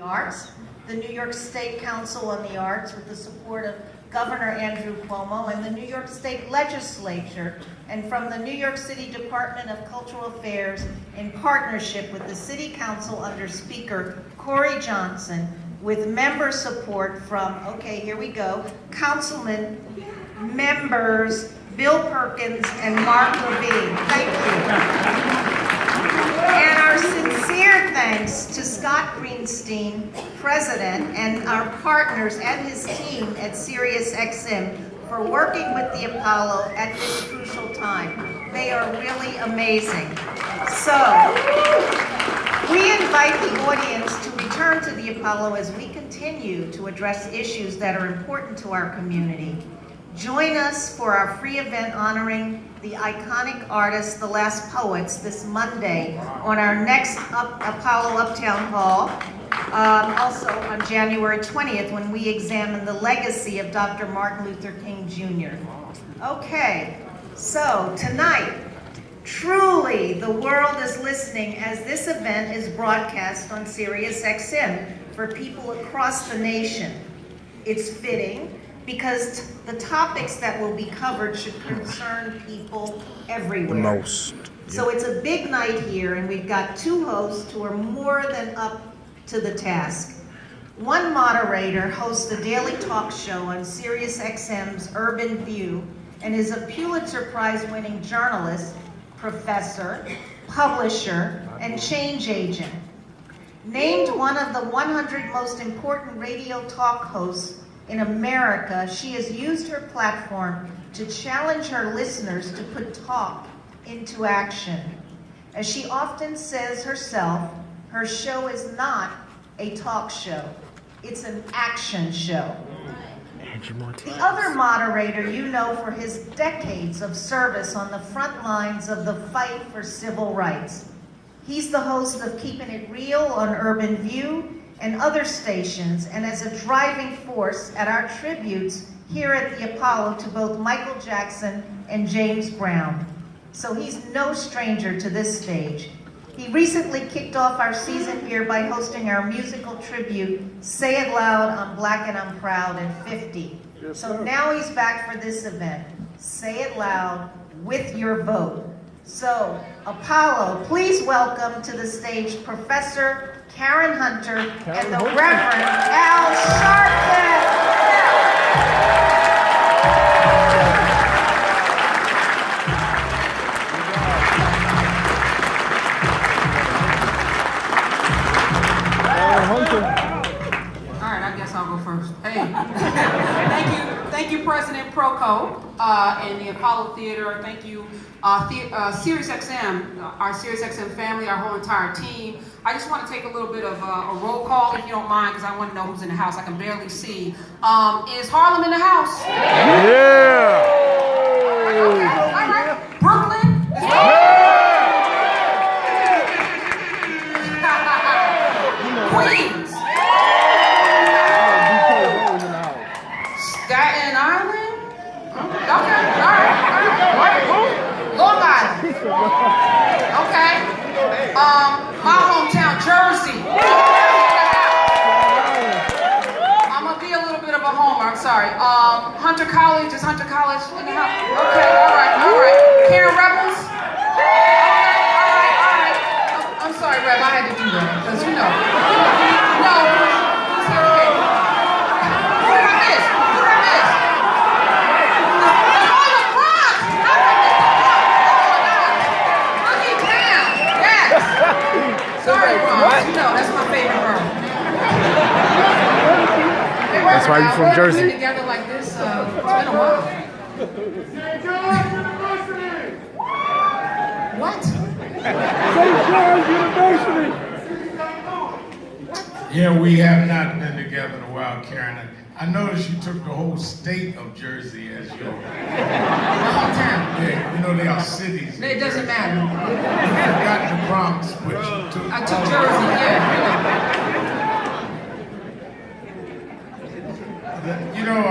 Arts, the New York State Council on the Arts, with the support of Governor Andrew Cuomo and the New York State Legislature, and from the New York City Department of Cultural Affairs in partnership with the City Council under Speaker Corey Johnson, with member support from, okay, here we go, Councilman members Bill Perkins and Mark Levine. Thank you. And our sincere thanks to Scott Greenstein, President, and our partners and his team at SiriusXM for working with the Apollo at this crucial time. They are really amazing. So, we invite the audience to return to the Apollo as we continue to address issues that are important to our community. Join us for our free event honoring the iconic artist, The Last Poets, this Monday on our next Apollo Uptown Hall. Also on January 20th, when we examine the legacy of Dr. Martin Luther King Jr. Okay, so tonight, truly the world is listening as this event is broadcast on SiriusXM for people across the nation. It's fitting, because the topics that will be covered should concern people everywhere. The most. So it's a big night here, and we've got two hosts who are more than up to the task. One moderator hosts a daily talk show on SiriusXM's Urban View and is a Pulitzer Prize-winning journalist, professor, publisher, and change agent. Named one of the 100 most important radio talk hosts in America, she has used her platform to challenge her listeners to put talk into action. As she often says herself, her show is not a talk show, it's an action show. The other moderator you know for his decades of service on the front lines of the fight for civil rights. He's the host of Keeping It Real on Urban View and other stations, and as a driving force at our tributes here at the Apollo to both Michael Jackson and James Brown. So he's no stranger to this stage. He recently kicked off our season here by hosting our musical tribute, Say It Loud, I'm Black and I'm Proud, at 50. Yes, so sir. now he's back for this event, Say It Loud, with your vote. So, Apollo, please welcome to the stage Professor Karen Hunter and the Reverend Al Sharpton. All right, I guess I'll go first. Hey, thank you, President Proco and the Apollo Theater. Thank you, SiriusXM, our SiriusXM family, our whole entire team. I just want to take a little bit of a roll call, if you don't mind, because I want to know who's in the house. I can barely see. Is Harlem in the house? Yeah! Okay, all right. Brooklyn? Queens? Staten Island? Okay, all right. Long Island? Okay. My hometown, Jersey. I'm gonna be a little bit of a homer, I'm sorry. Hunter College, is Hunter College in the house? Okay, all right. Karen Rebels? Okay, all right. I'm sorry, Reb, I had to do that, because you know. No, it's okay. Who did I miss? Oh, the Bronx! How did I miss the Bronx? Oh my God. Boogie Down, yes. Sorry, Bronx, you know, that's my favorite borough. That's why you're from Jersey. We've been together like this, it's been a while. What? St. John's University! Yeah, we have not been together in a while, Karen. I noticed you took the whole state of Jersey as your... My hometown. Yeah, you know they are cities. It doesn't matter. You forgot the Bronx, but you took... I took Jersey, yeah. You know,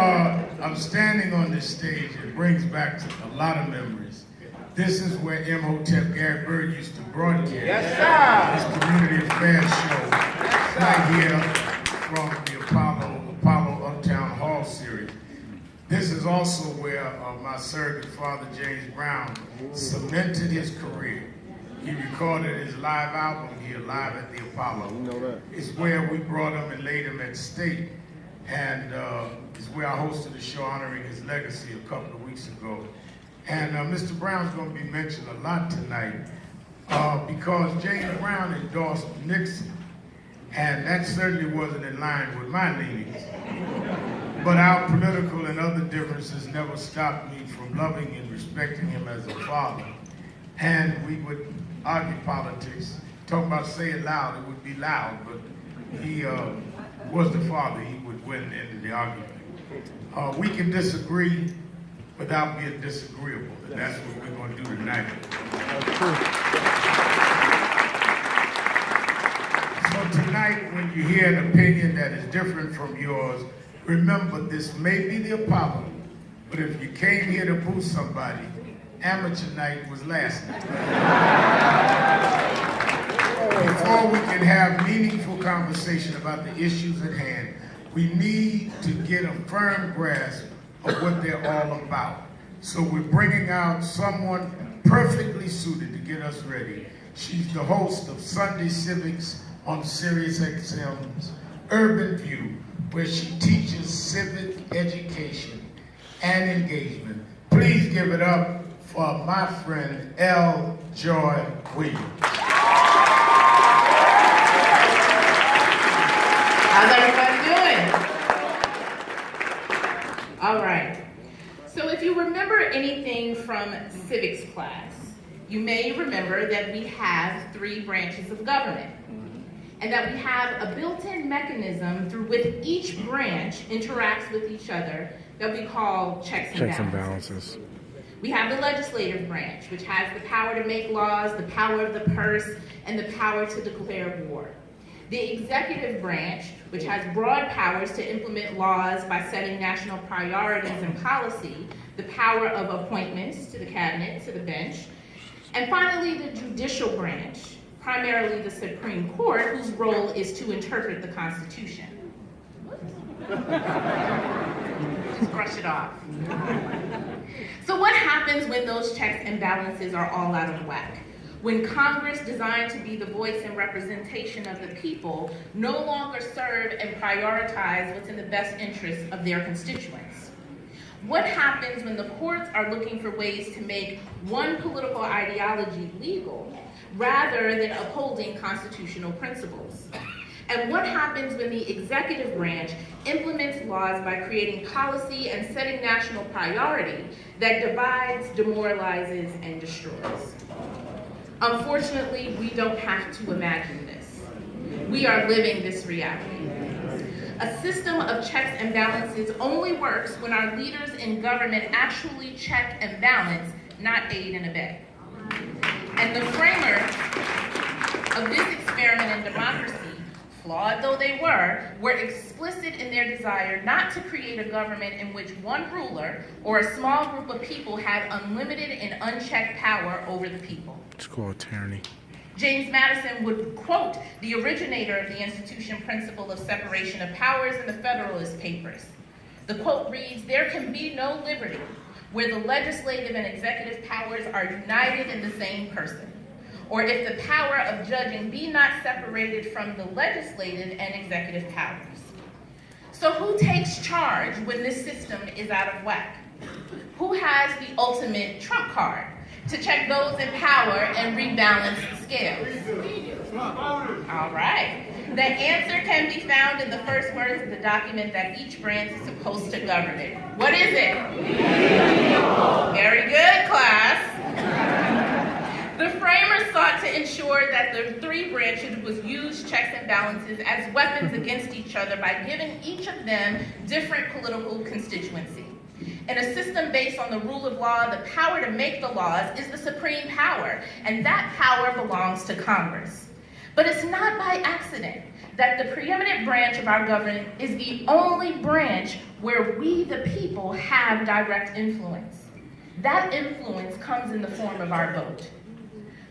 I'm standing on this stage. It brings back a lot of memories. This is where Imhotep Gary Bird used to broadcast. Yes, sir. His community affairs show. Right here from the Apollo Uptown Hall series. This is also where my surrogate father, James Brown, cemented his career. He recorded his live album here, live at the Apollo. It's where we brought him and laid him at state. And it's where I hosted a show honoring his legacy a couple of weeks ago. And Mr. Brown's going to be mentioned a lot tonight because James Brown endorsed Nixon. And that certainly wasn't in line with my leanings. But our political and other differences never stopped me from loving and respecting him as a father. And we would argue politics, talk about say it loud, it would be loud, but he was the father, he would win into the argument. We can disagree without being disagreeable, and that's what we're going to do tonight. So tonight, when you hear an opinion that is different from yours, remember this may be the Apollo, but if you came here to boo somebody, amateur night was last night. Before we can have meaningful conversation about the issues at hand, we need to get a firm grasp of what they're all about. So we're bringing out someone perfectly suited to get us ready. She's the host of Sunday Civics on Sirius XM's Urban View, where she teaches civic education and engagement. Please give it up for my friend L. Joy Williams. How's everybody doing? All right. So if you remember anything from civics class, you may remember that we have 3 branches of government, and that we have a built-in mechanism through which each branch interacts with each other that we call checks and balances. We have the legislative branch, which has the power to make laws, the power of the purse, and the power to declare war. The executive branch, which has broad powers to implement laws by setting national priorities and policy, the power of appointments to the cabinet, to the bench. And finally, the judicial branch, primarily the Supreme Court, whose role is to interpret the Constitution. Just brush it off. So what happens when those checks and balances are all out of whack? When Congress, designed to be the voice and representation of the people, no longer serve and prioritize what's in the best interests of their constituents? What happens when the courts are looking for ways to make one political ideology legal rather than upholding constitutional principles? And what happens when the executive branch implements laws by creating policy and setting national priority that divides, demoralizes, and destroys? Unfortunately, we don't have to imagine this. We are living this reality. A system of checks and balances only works when our leaders in government actually check and balance, not aid and abet. And the framers of this experiment in democracy, flawed though they were explicit in their desire not to create a government in which one ruler or a small group of people had unlimited and unchecked power over the people. It's called tyranny. James Madison would quote the originator of the institution principle of separation of powers in the Federalist Papers. The quote reads, "There can be no liberty where the legislative and executive powers are united in the same person, or if the power of judging be not separated from the legislative and executive powers." So who takes charge when this system is out of whack? Who has the ultimate trump card to check those in power and rebalance the scales? All right. The answer can be found in the first words of the document that each branch is supposed to govern it. What is it? Very good, class. The framers sought to ensure that the 3 branches would use checks and balances as weapons against each other by giving each of them different political constituency. In a system based on the rule of law, the power to make the laws is the supreme power, and that power belongs to Congress. But it's not by accident that the preeminent branch of our government is the only branch where we, the people, have direct influence. That influence comes in the form of our vote.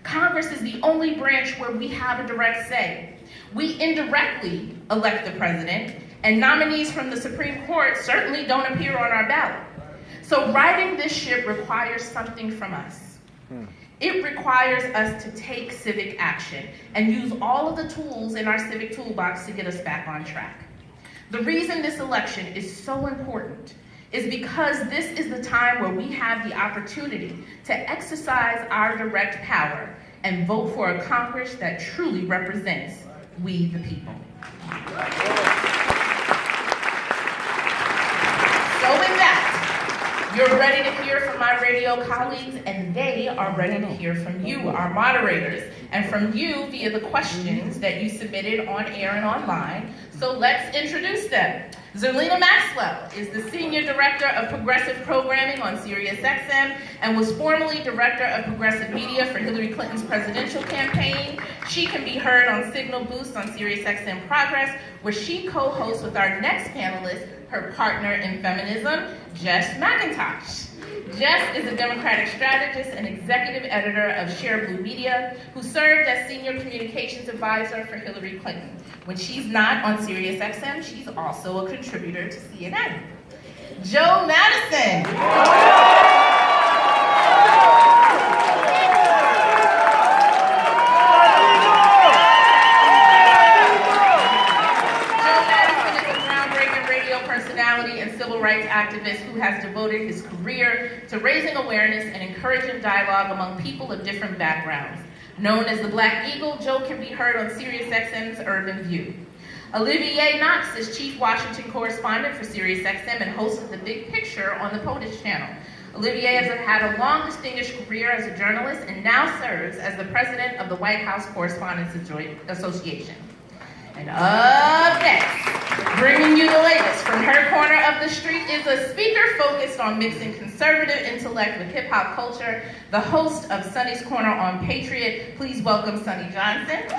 Congress is the only branch where we have a direct say. We indirectly elect the president, and nominees from the Supreme Court certainly don't appear on our ballot. So righting this ship requires something from us. It requires us to take civic action and use all of the tools in our civic toolbox to get us back on track. The reason this election is so important is because this is the time where we have the opportunity to exercise our direct power and vote for a Congress that truly represents we the people. So with that, you're ready to hear from my radio colleagues, and they are ready to hear from you, our moderators, and from you via the questions that you submitted on air and online. So let's introduce them. Zerlina Maxwell is the Senior Director of Progressive Programming on SiriusXM and was formerly Director of Progressive Media for Hillary Clinton's presidential campaign. She can be heard on Signal Boost on SiriusXM Progress, where she co-hosts with our next panelist, her partner in feminism, Jess McIntosh. Jess is a Democratic strategist and executive editor of Share Blue Media, who served as senior communications advisor for Hillary Clinton. When she's not on SiriusXM, she's also a contributor to CNN. Joe Madison. Personality and civil rights activist who has devoted his career to raising awareness and encouraging dialogue among people of different backgrounds. Known as the Black Eagle, Joe can be heard on SiriusXM's Urban View. Olivier Knox is Chief Washington Correspondent for SiriusXM and host of The Big Picture on the POTUS channel. Olivier has had a long, distinguished career as a journalist and now serves as the president of the White House Correspondents Association. And up next, bringing you the latest from her corner of the street, is a speaker focused on mixing conservative intellect with hip-hop culture, the host of Sunny's Corner on Patriot. Please welcome Sunny Johnson. And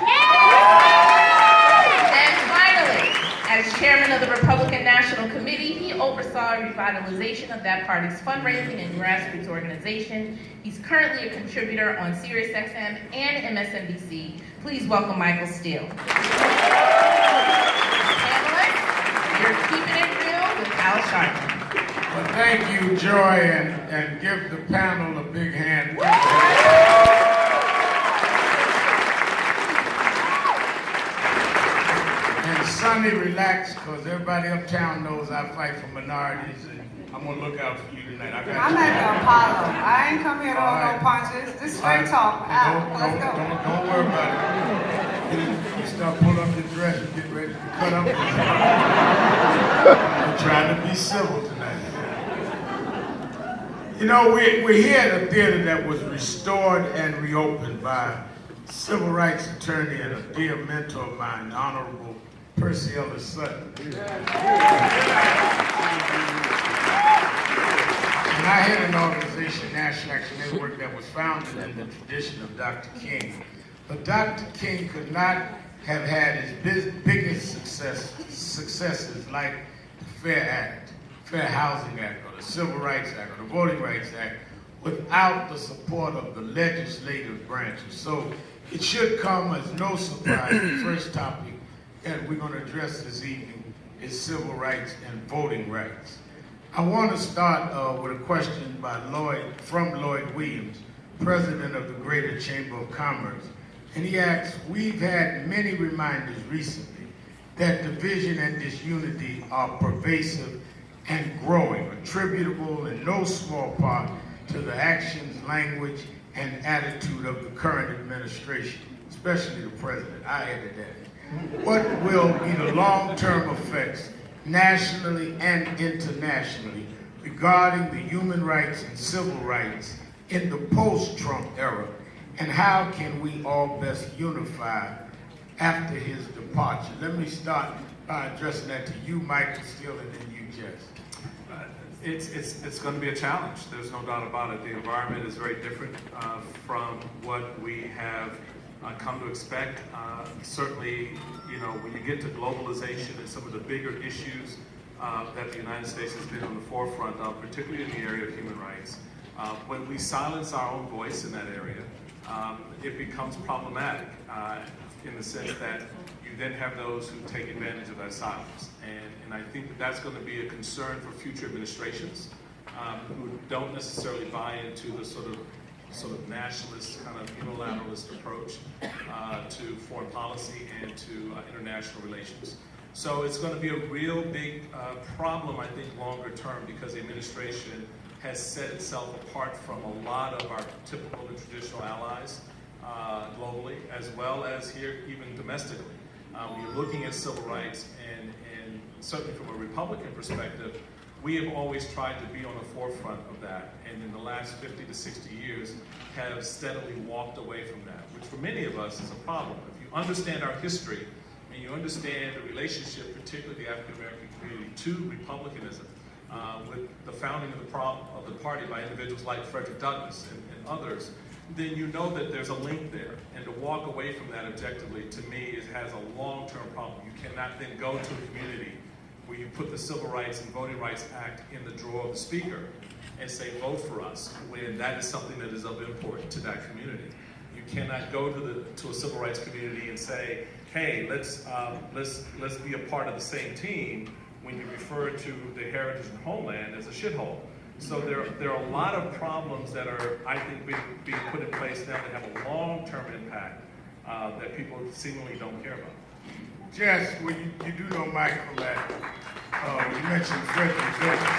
finally, as chairman of the Republican National Committee, he oversaw revitalization of that party's fundraising and grassroots organization. He's currently a contributor on SiriusXM and MSNBC. Please welcome Michael Steele. Panelists, you're keeping it real with Al Sharpton. Well, thank you, Joy, and give the panel a big hand. And Sonny, relax, because everybody uptown knows I fight for minorities, and I'm going to look out for you tonight. I'm at the Apollo. I ain't come here to hold no punches. This straight talk. Let's go. Don't worry about it. You start pulling up your dress, you get ready to cut up. I'm trying to be civil tonight. You know, we're here at a theater that was restored and reopened by civil rights attorney and a dear mentor of mine, Honorable Percy Ellis Sutton. And I had an organization, National Action Network, that was founded in the tradition of Dr. King. But Dr. King could not have had his biggest successes like the Fair Act, Fair Housing Act, or the Civil Rights Act, or the Voting Rights Act, without the support of the legislative branches. So it should come as no surprise. The first topic that we're going to address this evening is civil rights and voting rights. I want to start with a question from Lloyd Williams, president of the Greater Chamber of Commerce. And he asks, we've had many reminders recently that division and disunity are pervasive and growing, attributable in no small part to the actions, language, and attitude of the current administration, especially the president. I added that. What will be the long-term effects nationally and internationally regarding the human rights and civil rights in the post-Trump era, and how can we all best unify after his departure? Let me start by addressing that to you, Michael Steele, and then you, Jess. It's going to be a challenge. There's no doubt about it. The environment is very different from what we have come to expect. Certainly, you know, when you get to globalization and some of the bigger issues that the United States has been on the forefront of, particularly in the area of human rights. When we silence our own voice in that area, it becomes problematic in the sense that you then have those who take advantage of that silence. And I think that's going to be a concern for future administrations who don't necessarily buy into the sort of nationalist, kind of unilateralist approach to foreign policy and to international relations. So it's going to be a real big problem, I think, longer term, because the administration has set itself apart from a lot of our typical and traditional allies globally, as well as here, even domestically. We're looking at civil rights, and certainly from a Republican perspective, we have always tried to be on the forefront of that, and in the last 50 to 60 years have steadily walked away from that, which for many of us is a problem. If you understand our history, and you understand the relationship, particularly the African American community, to republicanism, with the founding of the party by individuals like Frederick Douglass and others, then you know that there's a link there. And to walk away from that objectively, to me, has a long-term problem. You cannot then go to a community where you put the Civil Rights and Voting Rights Act in the drawer of the speaker and say, vote for us, when that is something that is of import to that community. You cannot go to a civil rights community and say, hey, let's be a part of the same team, when you refer to the heritage and homeland as a shithole. So there are a lot of problems that are, I think, being put in place now that have a long-term impact that people seemingly don't care about. Jess, well, you do know, Michael, that you mentioned Frederick Douglass.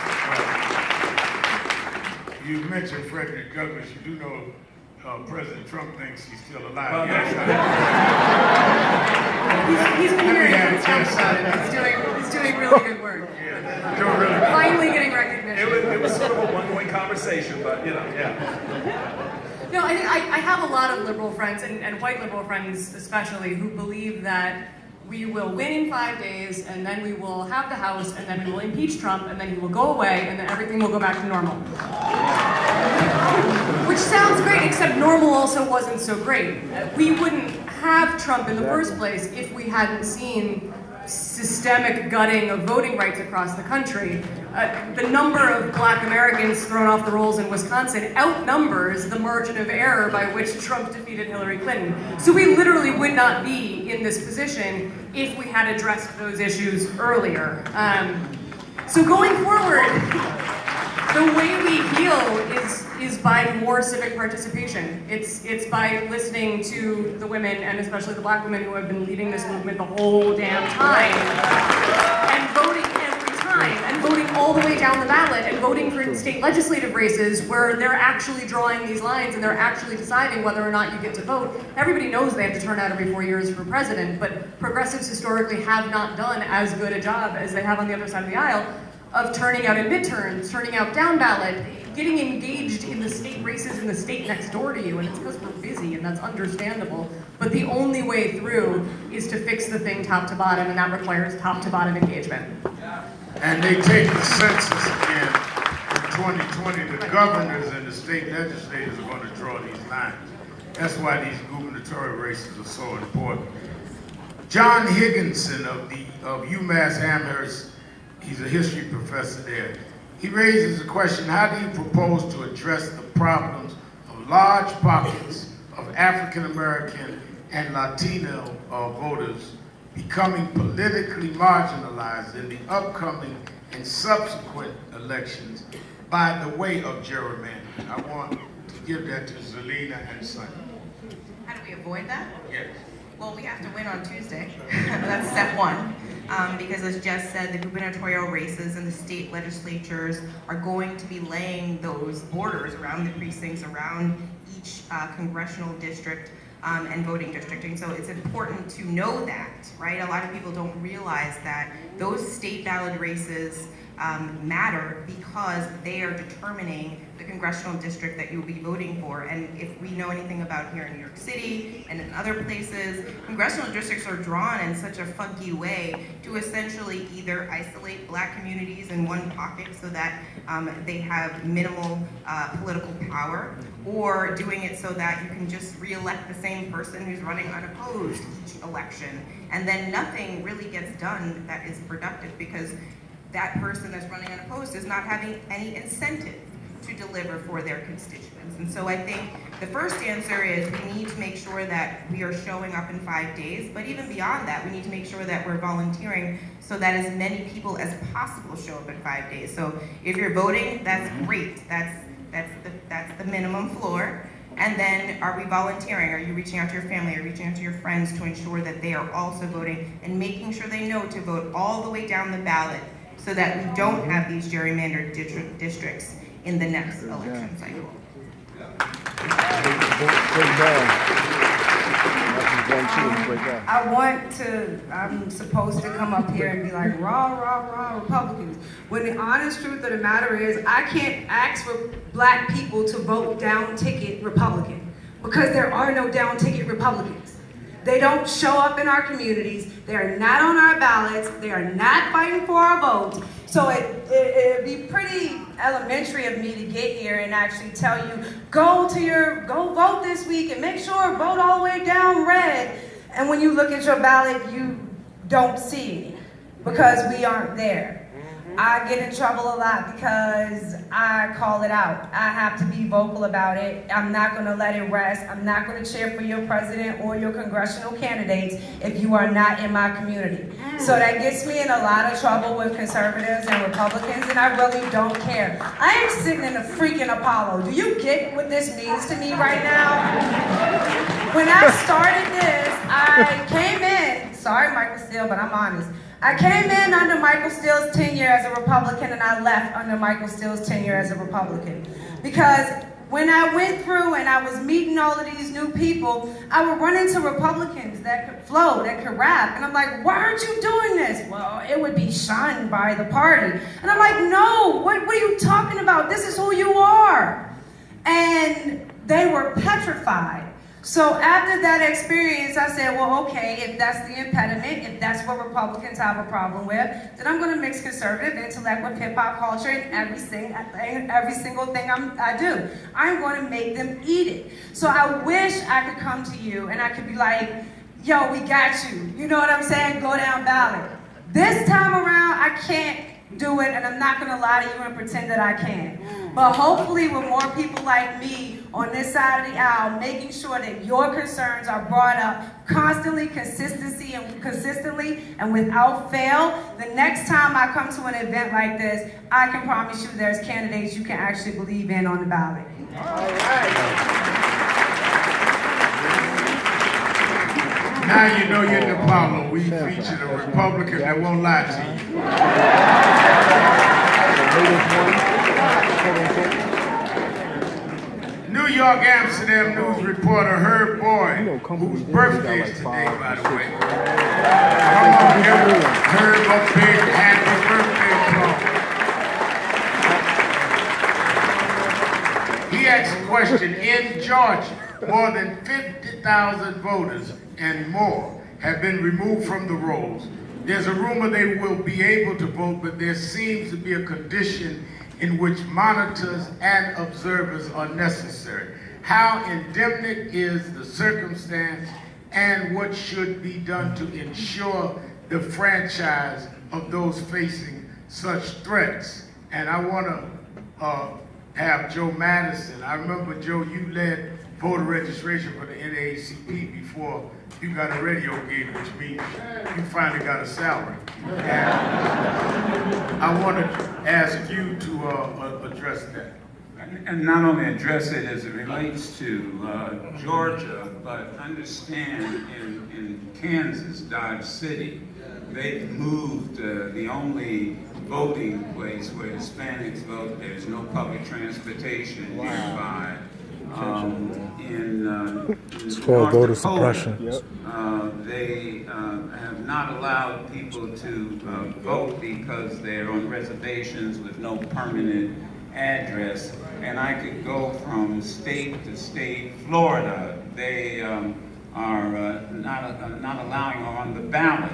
You mentioned Frederick Douglass. You do know President Trump thinks he's still alive. Well, yes. He's been here since Trump started. He's doing really good work. Finally getting recognition. It was sort of a one-way conversation, but yeah. No, I have a lot of liberal friends, and white liberal friends especially, who believe that we will win in 5 days, and then we will have the House, and then we will impeach Trump, and then he will go away, and then everything will go back to normal. Which sounds great, except normal also wasn't so great. We wouldn't have Trump in the first place if we hadn't seen systemic gutting of voting rights across the country. The number of Black Americans thrown off the rolls in Wisconsin outnumbers the margin of error by which Trump defeated Hillary Clinton. So we literally would not be in this position if we had addressed those issues earlier. So going forward, the way we heal is by more civic participation. It's by listening to the women, and especially the Black women who have been leading this movement the whole damn time, and voting every time, and voting all the way down the ballot, and voting for state legislative races where they're actually drawing these lines and they're actually deciding whether or not you get to vote. Everybody knows they have to turn out every 4 years for president, but progressives historically have not done as good a job as they have on the other side of the aisle of turning out in midterms, turning out down ballot, getting engaged in the state races in the state next door to you, and it's because we're busy, and that's understandable. But the only way through is to fix the thing top to bottom, and that requires top to bottom engagement. And they take the census again in 2020. The governors and the state legislators are going to draw these lines. That's why these gubernatorial races are so important. John Higginson of UMass Amherst, he's a history professor there. He raises the question, how do you propose to address the problems of large pockets of African American and Latino voters becoming politically marginalized in the upcoming and subsequent elections by the way of gerrymandering? I want to give that to Zelina and Sonny. How do we avoid that? Yes. Well, we have to win on Tuesday. That's step one. Because as Jess said, the gubernatorial races and the state legislatures are going to be laying those borders around the precincts, around each congressional district and voting district. And so it's important to know that, right? A lot of people don't realize that those state ballot races matter because they are determining the congressional district that you'll be voting for. And if we know anything about here in New York City and in other places, congressional districts are drawn in such a funky way to essentially either isolate Black communities in one pocket so that they have minimal political power, or doing it so that you can just re-elect the same person who's running unopposed each election. And then nothing really gets done that is productive, because that person that's running unopposed is not having any incentive to deliver for their constituents. And so I think the first answer is we need to make sure that we are showing up in 5 days, but even beyond that, we need to make sure that we're volunteering so that as many people as possible show up in 5 days. So if you're voting, that's great. That's the minimum floor. And then are we volunteering? Are you reaching out to your family? Are you reaching out to your friends to ensure that they are also voting and making sure they know to vote all the way down the ballot so that we don't have these gerrymandered districts in the next election cycle? I'm supposed to come up here and be like, rah, rah, rah, Republicans. When the honest truth of the matter is, I can't ask for black people to vote down ticket Republican because there are no down ticket Republicans. They don't show up in our communities. They are not on our ballots. They are not fighting for our votes. So it'd be pretty elementary of me to get here and actually tell you, go vote this week and make sure vote all the way down red. And when you look at your ballot, you don't see it because we aren't there. I get in trouble a lot because I call it out. I have to be vocal about it. I'm not going to let it rest. I'm not going to cheer for your president or your congressional candidates if you are not in my community. So that gets me in a lot of trouble with conservatives and Republicans, and I really don't care. I am sitting in a freaking Apollo. Do you get what this means to me right now? When I started this, I came in, sorry Michael Steele, but I'm honest. I came in under Michael Steele's tenure as a Republican, and I left under Michael Steele's tenure as a Republican. Because when I went through and I was meeting all of these new people, I would run into Republicans that could flow, that could rap. And I'm like, why aren't you doing this? Well, it would be shunned by the party. And I'm like, no, what are you talking about? This is who you are. And they were petrified. So after that experience, I said, well, okay, if that's the impediment, if that's what Republicans have a problem with, then I'm going to mix conservative intellect with hip-hop culture in every single thing I do. I'm going to make them eat it. So I wish I could come to you and I could be like, yo, we got you. You know what I'm saying? Go down ballot. This time around, I can't do it, and I'm not going to lie to you and pretend that I can. But hopefully with more people like me on this side of the aisle, making sure that your concerns are brought up constantly, consistently, and without fail, the next time I come to an event like this, I can promise you there's candidates you can actually believe in on the ballot. All right. Now you know you're in the Apollo. We featured a Republican that won't lie to you. New York Amsterdam News reporter Herb Boyd, whose birthday is today, by the way. Come on, Herb, a big happy birthday call. He asked a question. In Georgia, more than 50,000 voters and more have been removed from the rolls. There's a rumor they will be able to vote, but there seems to be a condition in which monitors and observers are necessary. How endemic is the circumstance, and what should be done to ensure the franchise of those facing such threats? And I want to have Joe Madison. I remember, Joe, you led voter registration for the NAACP before you got a radio gig, which means you finally got a salary. And I want to ask you to address that. And not only address it as it relates to Georgia, but understand in Kansas, Dodge City, they've moved the only voting place where Hispanics vote. There's no public transportation nearby. It's called voter suppression. They have not allowed people to vote because they're on reservations with no permanent address. And I could go from state to state. Florida, they are not allowing on the ballot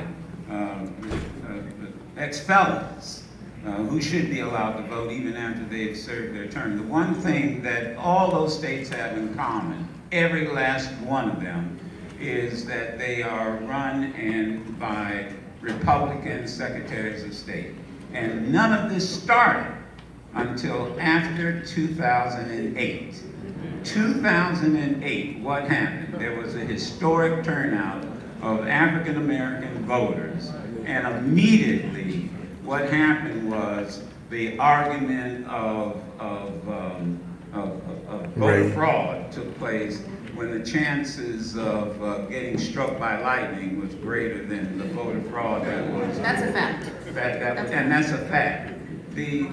ex-felons who should be allowed to vote even after they've served their term. The one thing that all those states have in common, every last one of them, is that they are run by Republican secretaries of state. And none of this started until after 2008. 2008, what happened? There was a historic turnout of African American voters, and immediately what happened was the argument of voter fraud took place when the chances of getting struck by lightning was greater than the voter fraud that was. That's a fact. And that's a fact. The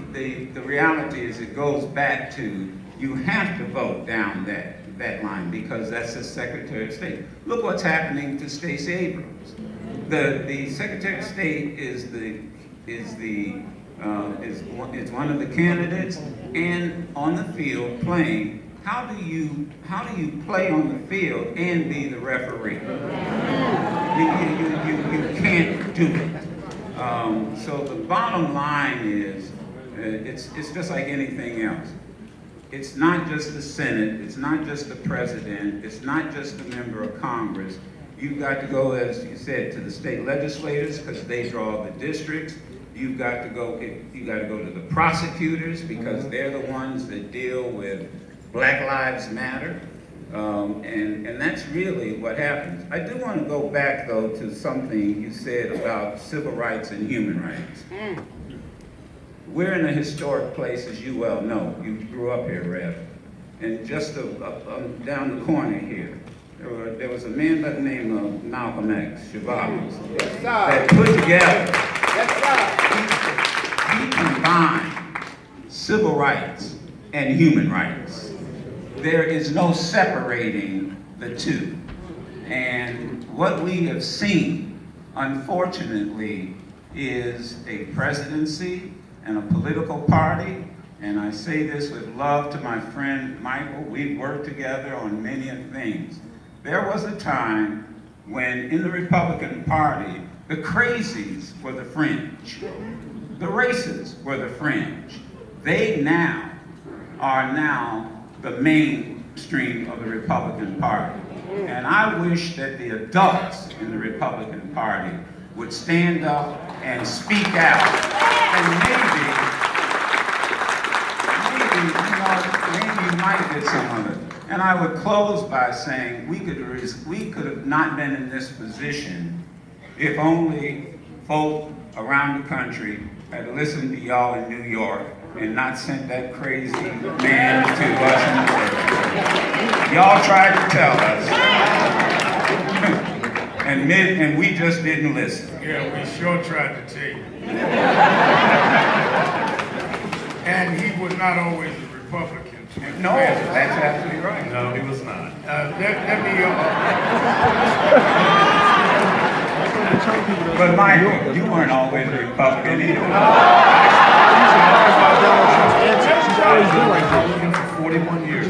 reality is it goes back to you have to vote down that line because that's the Secretary of State. Look what's happening to Stacey Abrams. The Secretary of State is one of the candidates and on the field playing. How do you play on the field and be the referee? You can't do it. So the bottom line is, it's just like anything else. It's not just the Senate, it's not just the president, it's not just a member of Congress. You've got to go, as you said, to the state legislators because they draw the districts. You've got to go to the prosecutors because they're the ones that deal with Black Lives Matter. And that's really what happens. I do want to go back, though, to something you said about civil rights and human rights. We're in a historic place, as you well know. You grew up here, Rev. And just down the corner here, there was a man by the name of Malcolm X, Shabazz, that put together, he combined civil rights and human rights. There is no separating the two. And what we have seen, unfortunately, is a presidency and a political party, and I say this with love to my friend Michael, we've worked together on many things. There was a time when in the Republican Party, the crazies were the fringe. The racists were the fringe. They now are the mainstream of the Republican Party. And I wish that the adults in the Republican Party would stand up and speak out. And maybe you might get some of it. And I would close by saying we could have not been in this position if only folk around the country had listened to y'all in New York and not sent that crazy man to us in the world. Y'all tried to tell us. And we just didn't listen. Yeah, we sure tried to tell you. And he was not always a Republican. No, that's absolutely right. No, he was not. But Michael, you weren't always a Republican either. Republican for 41 years.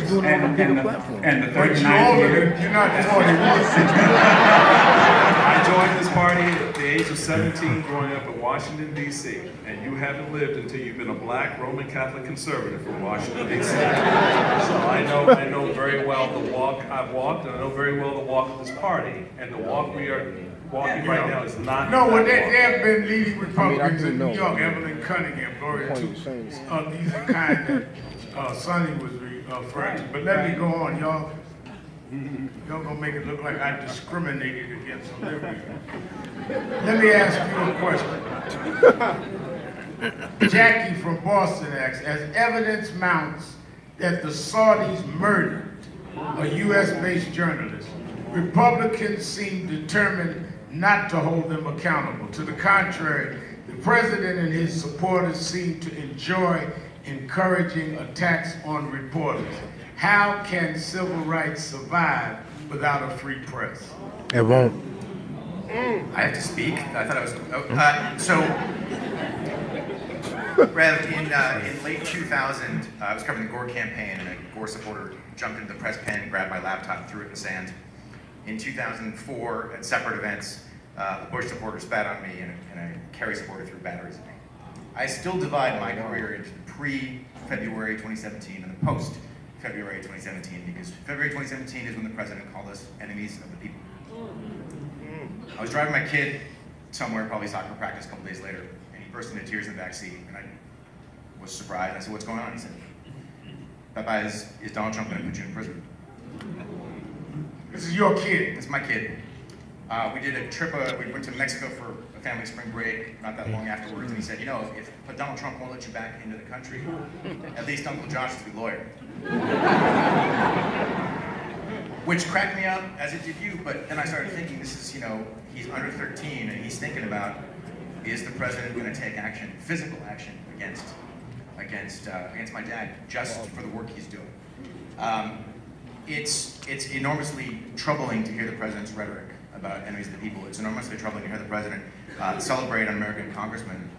And the 39 years. You're not 41. I joined this party at the age of 17 growing up in Washington, D.C. And you haven't lived until you've been a black Roman Catholic conservative from Washington, D.C. So I know very well the walk I've walked, and I know very well the walk of this party. And the walk we are walking right now is not. No, well, there have been leading Republicans in New York, Evelyn Cunningham, Gloria too. These are kind that Sonny was referring to. But let me go on, y'all. Y'all gonna make it look like I discriminated against Olivia. Let me ask you a question. Jackie from Boston asks, as evidence mounts that the Saudis murdered a U.S.-based journalist, Republicans seem determined not to hold them accountable. To the contrary, the president and his supporters seem to enjoy encouraging attacks on reporters. How can civil rights survive without a free press? It won't. I have to speak. I thought I was. Rev, in late 2000, I was covering the Gore campaign, and a Gore supporter jumped into the press pen, grabbed my laptop, and threw it in the sand. In 2004, at separate events, a Bush supporter spat on me, and a Kerry supporter threw batteries at me. I still divide my career into pre-February 2017 and the post-February 2017, because February 2017 is when the president called us enemies of the people. I was driving my kid somewhere, probably soccer practice a couple days later, and he burst into tears in the back seat, and I was surprised. I said, "What's going on?" He said, "Papa, is Donald Trump going to put you in prison?" This is your kid. It's my kid. We did a trip, we went to Mexico for a family spring break not that long afterwards, and he said, "You know, if Donald Trump won't let you back into the country, at least Uncle Josh is the lawyer." Which cracked me up, as it did you, but then I started thinking, this is, he's under 13, and he's thinking about, is the president going to take action, physical action, against my dad, just for the work he's doing? It's enormously troubling to hear the president's rhetoric about enemies of the people. It's enormously troubling to hear the president celebrate an American congressman,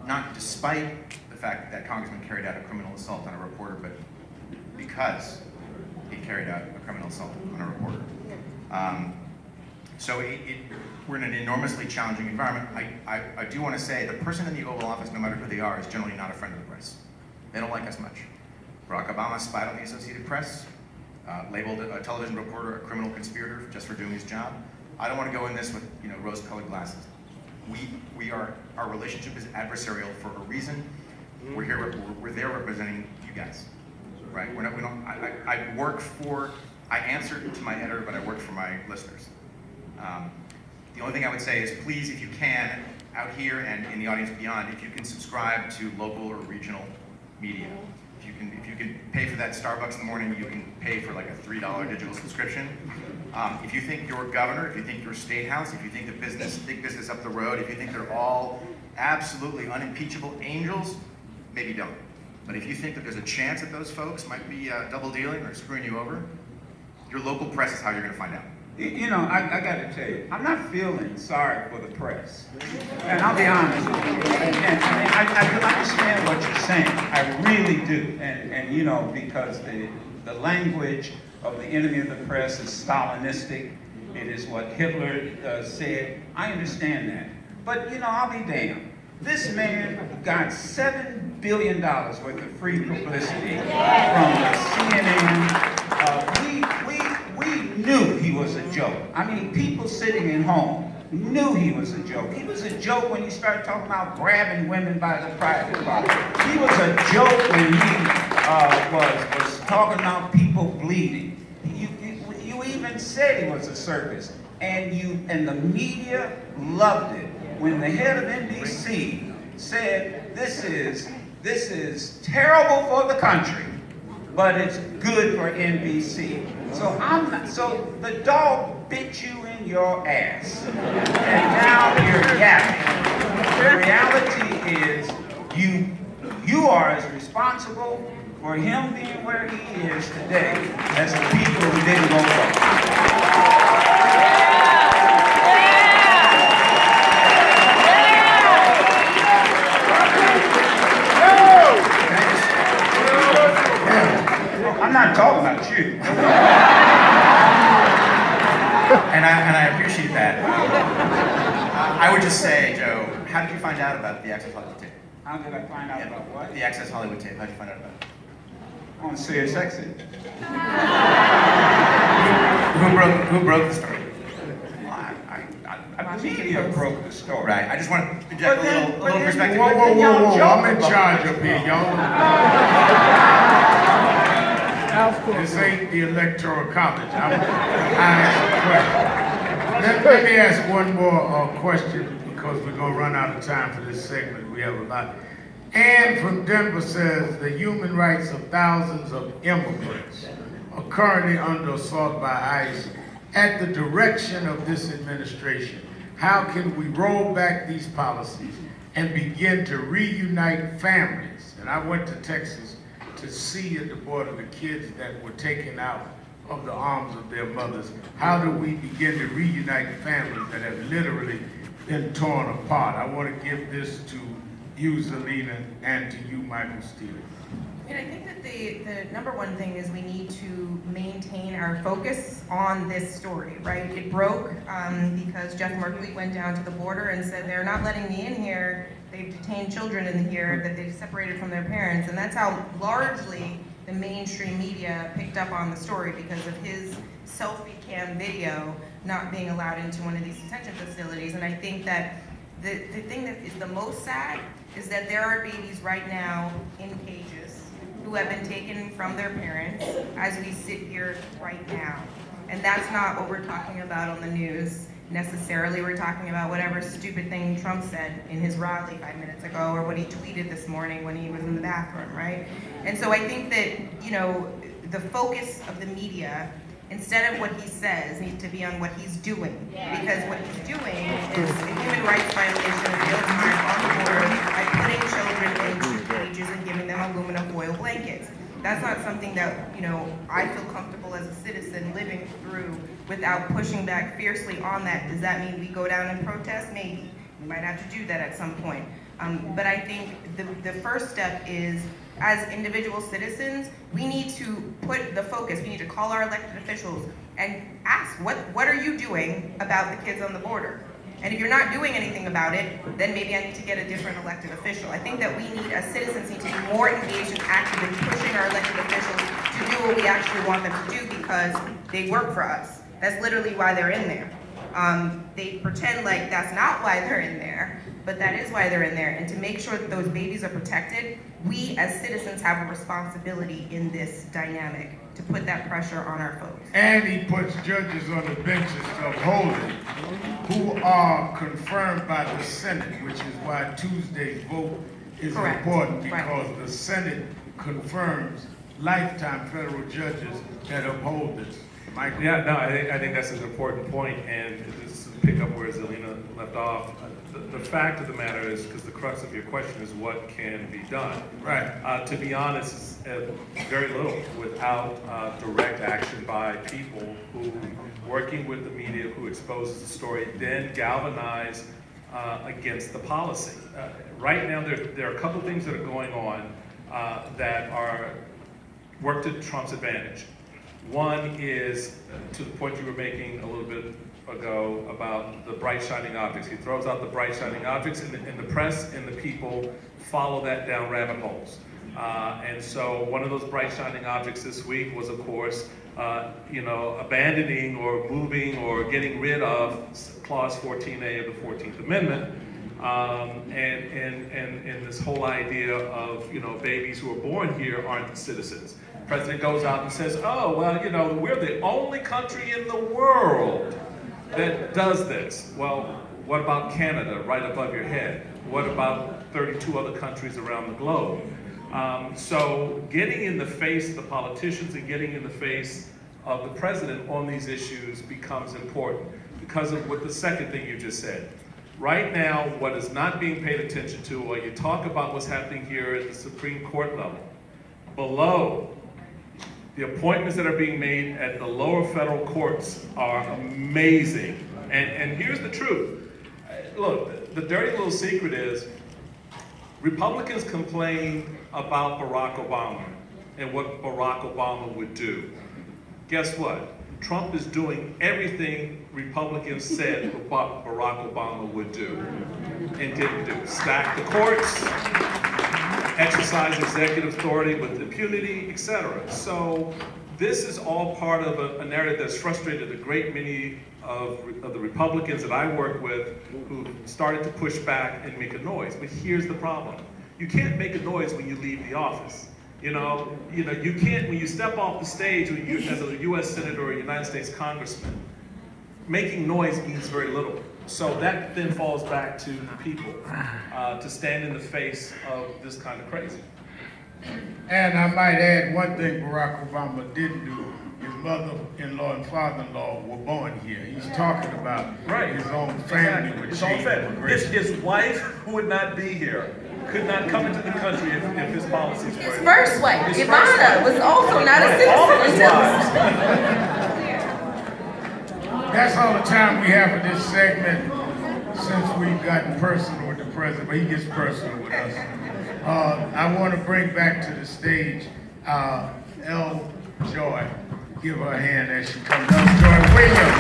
not despite the fact that congressman carried out a criminal assault on a reporter, but because he carried out a criminal assault on a reporter. So we're in an enormously challenging environment. I do want to say the person in the Oval Office, no matter who they are, is generally not a friend of the press. They don't like us much. Barack Obama spied on the Associated Press, labeled a television reporter a criminal conspirator just for doing his job. I don't want to go in this with rose-colored glasses. Our relationship is adversarial for a reason. We're there representing you guys, right? I answer to my editor, but I work for my listeners. The only thing I would say is, please, if you can, out here and in the audience beyond, if you can subscribe to local or regional media. If you can pay for that Starbucks in the morning, you can pay for like a $3 digital subscription. If you think your governor, if you think your state house, if you think the big business up the road, if you think they're all absolutely unimpeachable angels, maybe don't. But if you think that there's a chance that those folks might be double dealing or screwing you over, your local press is how you're going to find out. I got to tell you, I'm not feeling sorry for the press. And I'll be honest with you. I understand what you're saying. I really do. And because the language of the enemy of the press is Stalinistic. It is what Hitler said. I understand that. But, I'll be damned. This man got $7 billion worth of free publicity from the CNN. We knew he was a joke. I mean, people sitting at home knew he was a joke. He was a joke when he started talking about grabbing women by the private part. He was a joke when he was talking about people bleeding. You even said he was a circus, and the media loved it when the head of NBC said this is terrible for the country, but it's good for NBC. So the dog bit you in your ass, and now you're yapping. The reality is you are as responsible for him being where he is today as the people who didn't go vote. I'm not talking about you. And I appreciate that. I would just say, Joe, how did you find out about the Access Hollywood tape? How did I find out about what? The Access Hollywood tape. How did you find out about it? On Sirius XM. Who broke the story? I media broke the story. Right. I just want to inject a little perspective. Whoa. I'm in charge up here, y'all. This ain't the Electoral College. I ask a question. Let me ask one more question because we're going to run out of time for this segment. We have a lot. Ann from Denver says the human rights of thousands of immigrants are currently under assault by ICE at the direction of this administration. How can we roll back these policies and begin to reunite families? And I went to Texas to see at the border the kids that were taken out of the arms of their mothers. How do we begin to reunite families that have literally been torn apart? I want to give this to you, Zelina, and to you, Michael Steele. And I think that the number one thing is we need to maintain our focus on this story, right? It broke because Jeff Merkley went down to the border and said, they're not letting me in here. They've detained children in here that they've separated from their parents. And that's how largely the mainstream media picked up on the story, because of his selfie cam video not being allowed into one of these detention facilities. And I think that The thing that is the most sad is that there are babies right now in cages who have been taken from their parents as we sit here right now. And that's not what we're talking about on the news necessarily. We're talking about whatever stupid thing Trump said in his rally 5 minutes ago, or what he tweeted this morning when he was in the bathroom, right? And so I think that, you know, the focus of the media, instead of what he says, needs to be on what he's doing. Because what he's doing is a human rights violation in real time on the border by putting children into cages and giving them aluminum foil blankets. That's not something that, you know, I feel comfortable as a citizen living through without pushing back fiercely on that. Does that mean we go down and protest? Maybe. We might have to do that at some point. But I think the first step is, as individual citizens, we need to put the focus, we need to call our elected officials and ask, what are you doing about the kids on the border? And if you're not doing anything about it, then maybe I need to get a different elected official. I think that we need, as citizens, need to be more engaged and active in pushing our elected officials to do what we actually want them to do, because they work for us. That's literally why they're in there. They pretend like that's not why they're in there, but that is why they're in there. And to make sure that those babies are protected, we as citizens have a responsibility in this dynamic to put that pressure on our folks. And he puts judges on the benches to uphold it, who are confirmed by the Senate, which is why Tuesday's vote is Correct. important, Right. because the Senate confirms lifetime federal judges that uphold this. Michael? Yeah, no, I think that's an important point, and just to pick up where Zelina left off, the fact of the matter is, because the crux of your question is what can be done. Right. To be honest, very little without direct action by people who, working with the media, who exposes the story, then galvanize against the policy. Right now, there are a couple things that are going on that are work to Trump's advantage. One is, to the point you were making a little bit ago about the bright shining objects. He throws out the bright shining objects, and the press and the people follow that down rabbit holes. And so one of those bright shining objects this week was, of course, abandoning or moving or getting rid of Clause 14A of the 14th Amendment. And this whole idea of, babies who are born here aren't citizens. The president goes out and says, oh, well, we're the only country in the world that does this. Well, what about Canada right above your head? What about 32 other countries around the globe? So getting in the face of the politicians and getting in the face of the president on these issues becomes important because of what the second thing you just said. Right now, what is not being paid attention to, while you talk about what's happening here at the Supreme Court level, below, the appointments that are being made at the lower federal courts are amazing. And here's the truth. Look, the dirty little secret is Republicans complain about Barack Obama and what Barack Obama would do. Guess what? Trump is doing everything Republicans said Barack Obama would do and didn't do. Stack the courts, exercise executive authority with impunity, etc. So this is all part of a narrative that's frustrated a great many of the Republicans that I work with who started to push back and make a noise. But here's the problem. You can't make a noise when you leave the office. You can't, when you step off the stage as a U.S. Senator or a United States Congressman, making noise means very little. So that then falls back to the people to stand in the face of this kind of crazy. And I might add one thing Barack Obama didn't do. His mother-in-law and father-in-law were born here. He's talking about his own family. Exactly. His own family. His wife, who would not be here, could not come into the country if his policies were. His first wife, Ivana, was also not a citizen. That's all the time we have for this segment, since we've gotten personal with the president, but he gets personal with us. I want to bring back to the stage Elle Joy. Give her a hand as she comes up. Joy Williams.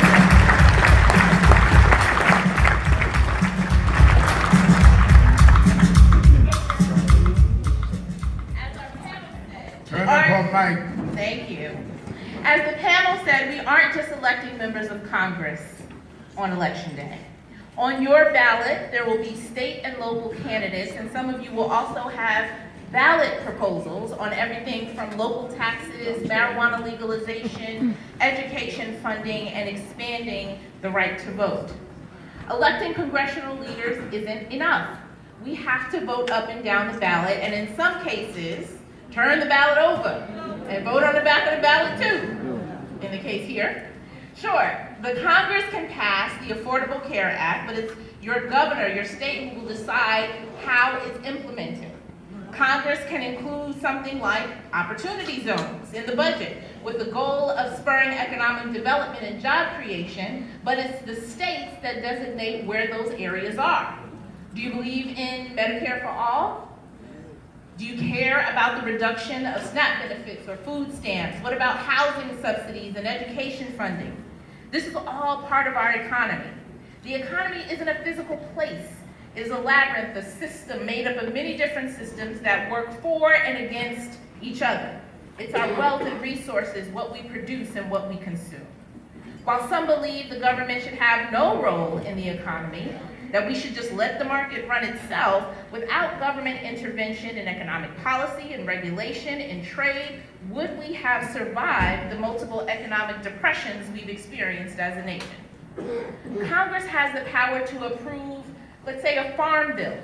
Turn up her mic. Thank you. As the panel said, we aren't just electing members of Congress on Election Day. On your ballot, there will be state and local candidates, and some of you will also have ballot proposals on everything from local taxes, marijuana legalization, education funding, and expanding the right to vote. Electing congressional leaders isn't enough. We have to vote up and down the ballot, and in some cases, turn the ballot over and vote on the back of the ballot too, in the case here. Sure, the Congress can pass the Affordable Care Act, but it's your governor, your state, who will decide how it's implemented. Congress can include something like opportunity zones in the budget with the goal of spurring economic development and job creation, but it's the states that designate where those areas are. Do you believe in Medicare for all? Do you care about the reduction of SNAP benefits or food stamps? What about housing subsidies and education funding? This is all part of our economy. The economy isn't a physical place. It is a labyrinth, a system made up of many different systems that work for and against each other. It's our wealth and resources, what we produce and what we consume. While some believe the government should have no role in the economy, that we should just let the market run itself without government intervention in economic policy and regulation and trade, would we have survived the multiple economic depressions we've experienced as a nation? Congress has the power to approve, let's say, a farm bill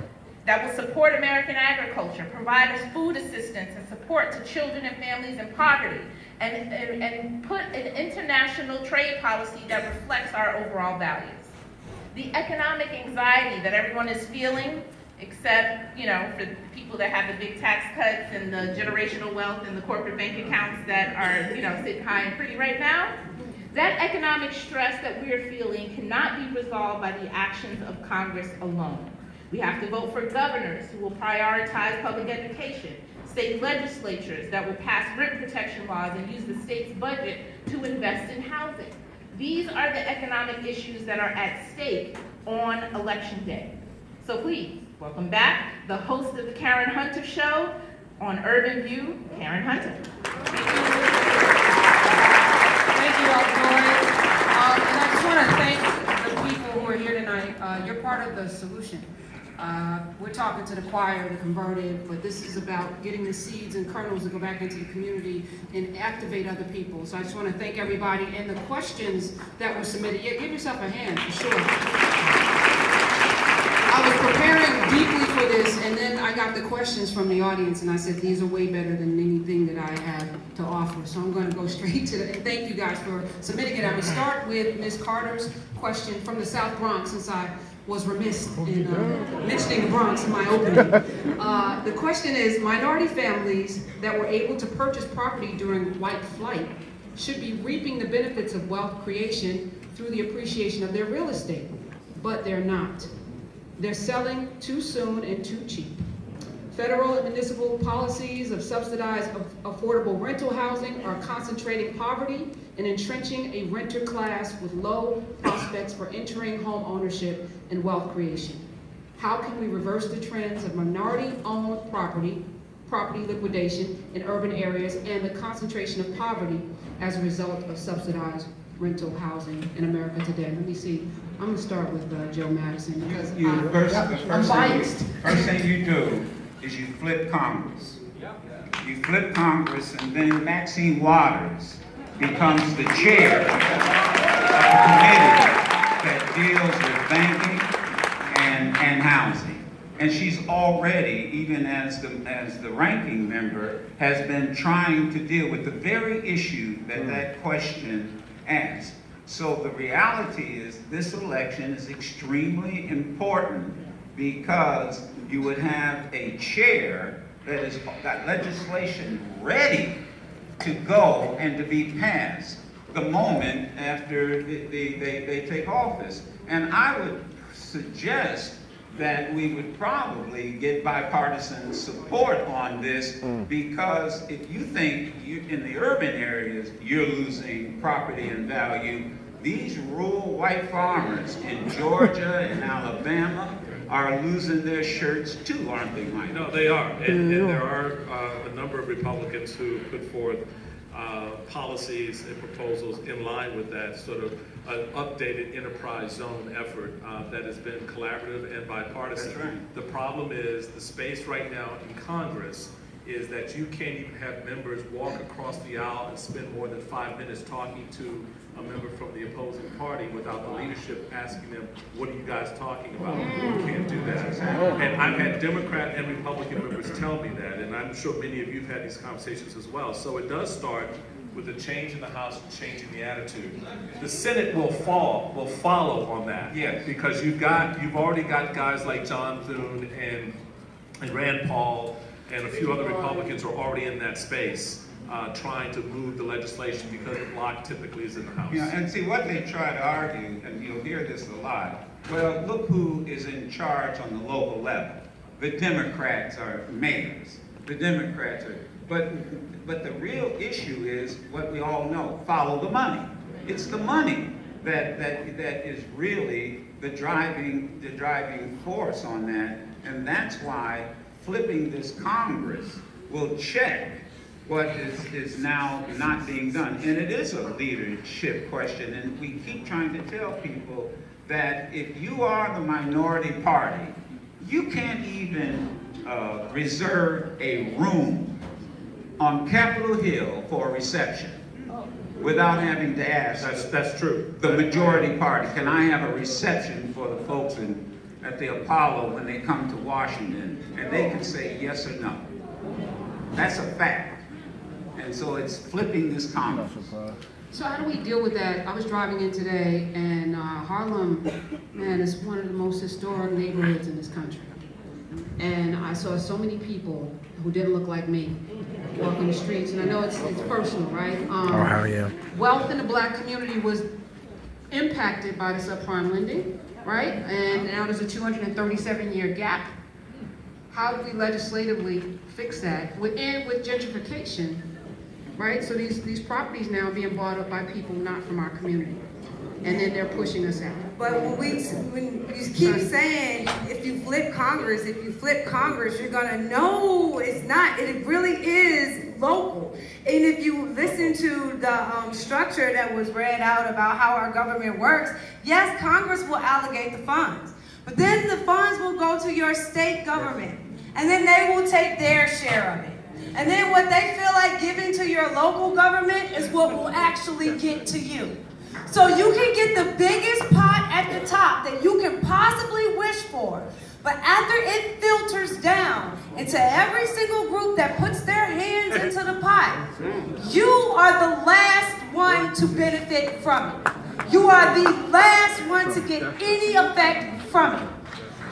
that will support American agriculture, provide us food assistance and support to children and families in poverty, and put an international trade policy that reflects our overall values. The economic anxiety that everyone is feeling, except, for the people that have the big tax cuts and the generational wealth and the corporate bank accounts that are, sitting high and pretty right now, that economic stress that we're feeling cannot be resolved by the actions of Congress alone. We have to vote for governors who will prioritize public education, state legislatures that will pass rent protection laws and use the state's budget to invest in housing. These are the economic issues that are at stake on Election Day. So please, welcome back the host of the Karen Hunter Show on Urban View, Karen Hunter. Thank you, Joy. And I just want to thank the people who are here tonight. You're part of the solution. We're talking to the choir, the converted, but this is about getting the seeds and kernels to go back into the community and activate other people. So I just want to thank everybody. And the questions that were submitted, give yourself a hand for sure. I was preparing deeply for this, and then I got the questions from the audience, and I said, these are way better than anything that I have to offer. So I'm going to go straight to and thank you guys for submitting it. I'm going to start with Ms. Carter's question from the South Bronx, since I was remiss in mentioning the Bronx in my opening. The question is, minority families that were able to purchase property during white flight should be reaping the benefits of wealth creation through the appreciation of their real estate, but they're not. They're selling too soon and too cheap. Federal and municipal policies of subsidized affordable rental housing are concentrating poverty and entrenching a renter class with low prospects for entering home ownership and wealth creation. How can we reverse the trends of minority-owned property liquidation in urban areas, and the concentration of poverty as a result of subsidized rental housing in America today? Let me see. I'm going to start with Joe Madison, because I'm biased. First thing you do is you flip Congress. You flip Congress, and then Maxine Waters becomes the chair of the committee that deals with banking and housing. And she's already, even as the ranking member, has been trying to deal with the very issue that question asks. So the reality is this election is extremely important, because you would have a chair that has got legislation ready to go and to be passed the moment after they take office. And I would suggest that we would probably get bipartisan support on this, because if you think in the urban areas you're losing property and value, these rural white farmers in Georgia and Alabama are losing their shirts too, aren't they, Mike? No, they are. And there are a number of Republicans who put forth policies and proposals in line with that sort of an updated enterprise zone effort that has been collaborative and bipartisan. That's right. The problem is the space right now in Congress is that you can't even have members walk across the aisle and spend more than 5 minutes talking to a member from the opposing party without the leadership asking them, what are you guys talking about? You can't do that. And I've had Democrat and Republican members tell me that, and I'm sure many of you have had these conversations as well. So it does start with a change in the House and changing the attitude. The Senate will follow on that. Yes. Because you've already got guys like John Thune and Rand Paul and a few other Republicans are already in that space trying to move the legislation because the bloc typically is in the House. Yeah, and see what they try to argue, and you'll hear this a lot. Well, look who is in charge on the local level. The Democrats are mayors. The Democrats are, but the real issue is what we all know: follow the money. It's the money that is really the driving force on that, and that's why flipping this Congress will check what is now not being done. And it is a leadership question, and we keep trying to tell people that if you are the minority party, you can't even reserve a room on Capitol Hill for a reception without having to ask. That's true. The majority party, can I have a reception for the folks at the Apollo when they come to Washington? And they can say yes or no. That's a fact. And so it's flipping this Congress. So how do we deal with that? I was driving in today, and Harlem, man, is one of the most historic neighborhoods in this country. And I saw so many people who didn't look like me walking the streets, and I know it's personal, right? Oh, hell yeah. Wealth in the black community was impacted by the subprime lending, right? And now there's a 237-year gap. How do we legislatively fix that? And with gentrification, right? So these properties now are being bought up by people not from our community. And then they're pushing us out. But when you keep saying, if you flip Congress, you're gonna know it's not, it really is local. And if you listen to the structure that was read out about how our government works, yes, Congress will allocate the funds, but then the funds will go to your state government, and then they will take their share of it. And then what they feel like giving to your local government is what will actually get to you. So you can get the biggest pot at the top that you can possibly wish for, but after it filters down into every single group that puts their hands into the pot, you are the last one to benefit from it. You are the last one to get any effect from it.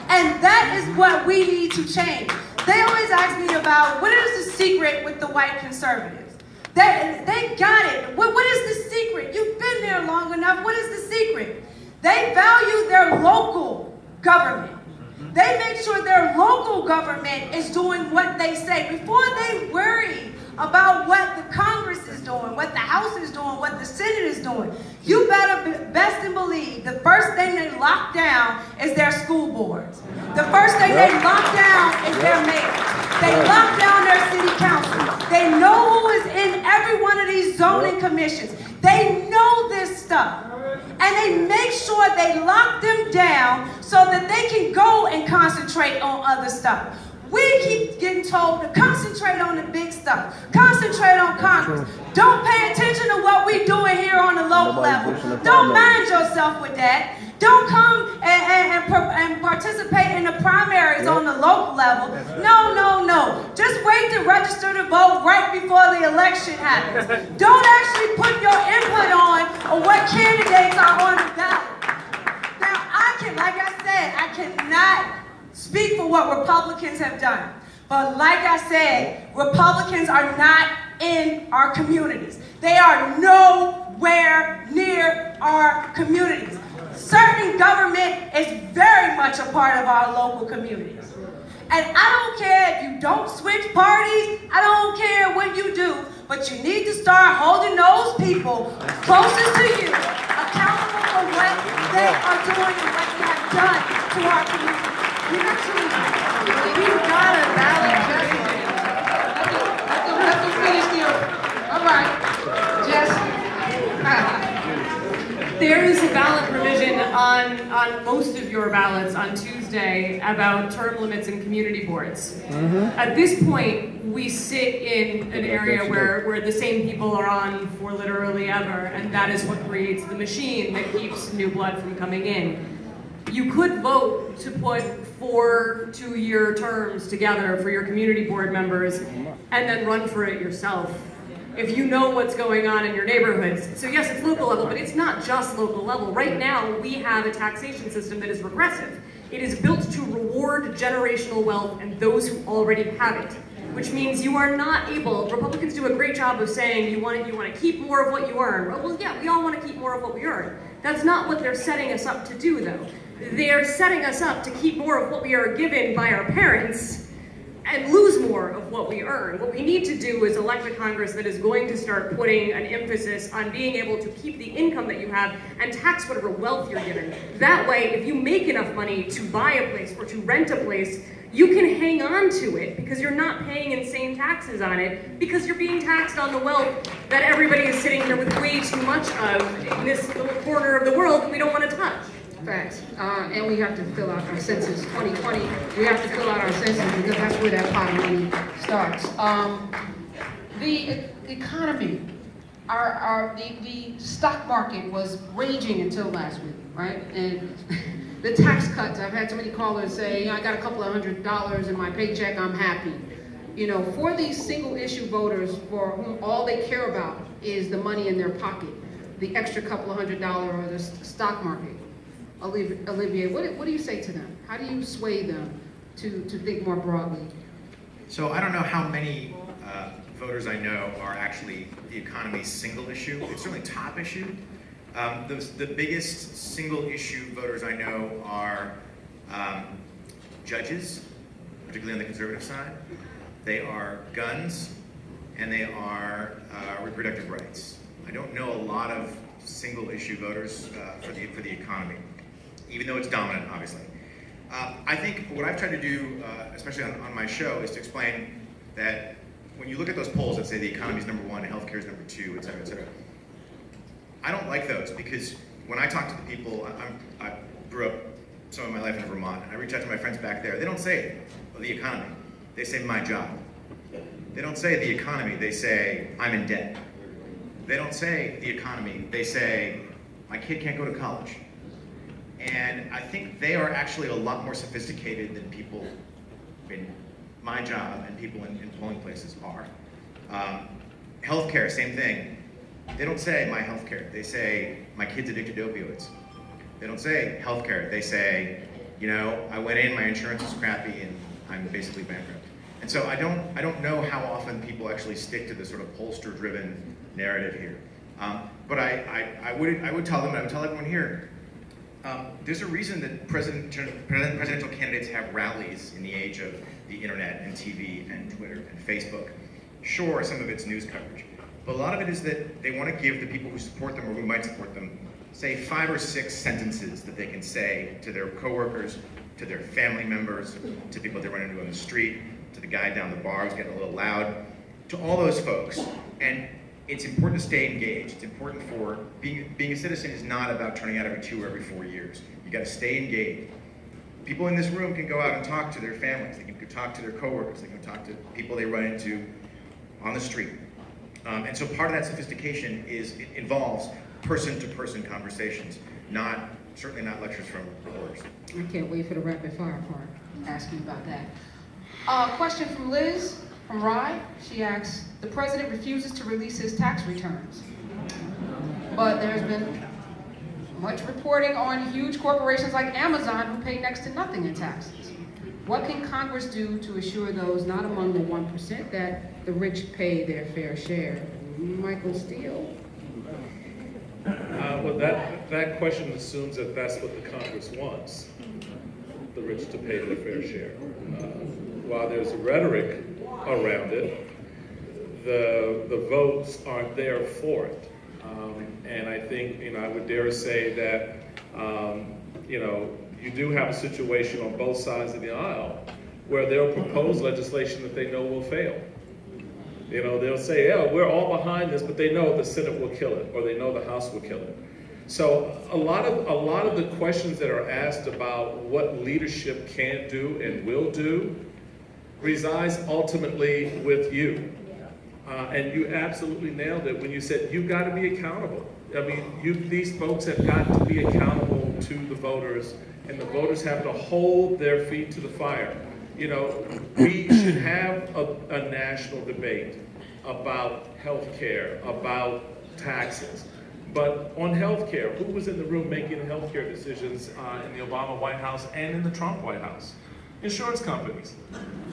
And that is what we need to change. They always ask me about, what is the secret with the white conservatives? They got it. What is the secret? You've been there long enough. What is the secret? They value their local government. They make sure their local government is doing what they say before they worry about what the Congress is doing, what the House is doing, what the Senate is doing. You better best and believe the first thing they lock down is their school boards. The first thing they lock down is their mayors. They lock down their city council. They know who is in every one of these zoning commissions. They know this stuff. And they make sure they lock them down so that they can go and concentrate on other stuff. We keep getting told to concentrate on the big stuff. Concentrate on Congress. Don't pay attention to what we're doing here on the local level. Don't mind yourself with that. Don't come and participate in the primaries on the local level. No. Just wait to register to vote right before the election happens. Don't actually put your input on what candidates are on the ballot. Now, like I said, I cannot speak for what Republicans have done. But like I said, Republicans are not in our communities. They are nowhere near our communities. Certain government is very much a part of our local communities. And I don't care if you don't switch parties, I don't care what you do, but you need to start holding those people closest to you accountable for what they are doing and what they have done to our community. You got a valid judgment. Let them finish the. All right. on most of your ballots on Tuesday about term limits and community boards. At this point, we sit in an area where the same people are on for literally ever, and that is what creates the machine that keeps new blood from coming in. You could vote to put 4 two-year terms together for your community board members and then run for it yourself, if you know what's going on in your neighborhoods. So yes, it's local level, but it's not just local level. Right now, we have a taxation system that is regressive. It is built to reward generational wealth and those who already have it, which means you are not able, Republicans do a great job of saying you want to keep more of what you earn. Well, yeah, we all want to keep more of what we earn. That's not what they're setting us up to do, though. They're setting us up to keep more of what we are given by our parents and lose more of what we earn. What we need to do is elect a Congress that is going to start putting an emphasis on being able to keep the income that you have and tax whatever wealth you're given. That way, if you make enough money to buy a place or to rent a place, you can hang on to it because you're not paying insane taxes on it, because you're being taxed on the wealth that everybody is sitting here with way too much of in this little corner of the world that we don't want to touch. Facts. And we have to fill out our census. 2020, we have to fill out our census because that's where that pot of money starts. The economy, the stock market was raging until last week, right? And the tax cuts, I've had so many callers say, I got a couple of $100 in my paycheck, I'm happy. For these single issue voters for whom all they care about is the money in their pocket, the extra couple of $100 or the stock market. Olivier, what do you say to them? How do you sway them to think more broadly? So I don't know how many voters I know are actually the economy's single issue. It's certainly top issue. The biggest single issue voters I know are judges, particularly on the conservative side. They are guns, and they are reproductive rights. I don't know a lot of single issue voters for the economy, even though it's dominant, obviously. I think what I've tried to do, especially on my show, is to explain that when you look at those polls that say the economy is number 1, healthcare is number 2, et cetera, et cetera, I don't like those because when I talk to the people, I grew up some of my life in Vermont, and I reach out to my friends back there. They don't say the economy, they say my job. They don't say the economy, they say I'm in debt. They don't say the economy, they say my kid can't go to college. And I think they are actually a lot more sophisticated than people in my job and people in polling places are. Healthcare, same thing. They don't say my healthcare, they say my kid's addicted to opioids. They don't say healthcare, they say, I went in, my insurance is crappy, and I'm basically bankrupt. And so I don't know how often people actually stick to this sort of pollster-driven narrative here. But I would tell them, and I would tell everyone here, there's a reason that presidential candidates have rallies in the age of the internet and TV and Twitter and Facebook. Sure, some of it's news coverage, but a lot of it is that they want to give the people who support them or who might support them, say 5 or 6 sentences that they can say to their coworkers, to their family members, to people they run into on the street, to the guy down the bar who's getting a little loud, to all those folks. And it's important to stay engaged. It's important for being a citizen is not about turning out every 2 or every 4 years. You got to stay engaged. People in this room can go out and talk to their families. They can talk to their coworkers. They can talk to people they run into on the street. And so part of that sophistication involves person-to-person conversations, certainly not lectures from reporters. I can't wait for the rapid fire part. Ask you about that. Question from Liz from Rye. She asks, the president refuses to release his tax returns, but there's been much reporting on huge corporations like Amazon who pay next to nothing in taxes. What can Congress do to assure those not among the 1% that the rich pay their fair share? Michael Steele? Well, that question assumes that that's what the Congress wants, the rich to pay their fair share. While there's rhetoric around it, the votes aren't there for it. And I think, I would dare say that, you do have a situation on both sides of the aisle where they'll propose legislation that they know will fail. They'll say, yeah, we're all behind this, but they know the Senate will kill it, or they know the House will kill it. So a lot of the questions that are asked about what leadership can do and will do resides ultimately with you. And you absolutely nailed it when you said you've got to be accountable. I mean, these folks have got to be accountable to the voters, and the voters have to hold their feet to the fire. You know, we should have a national debate about health care, about taxes. But on health care, who was in the room making health care decisions in the Obama White House and in the Trump White House? Insurance companies.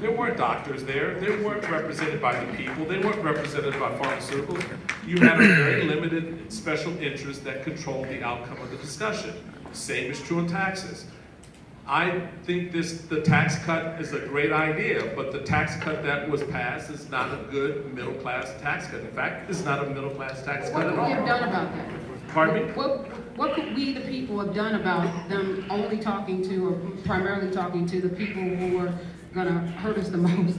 There weren't doctors there. They weren't represented by the people. They weren't represented by pharmaceuticals. You had a very limited special interest that controlled the outcome of the discussion. Same is true on taxes. I think the tax cut is a great idea, but the tax cut that was passed is not a good middle-class tax cut. In fact, it's not a middle-class tax cut at all. What could we have done about that? Pardon me? What could we, the people, have done about them only talking to, or primarily talking to, the people who are gonna hurt us the most?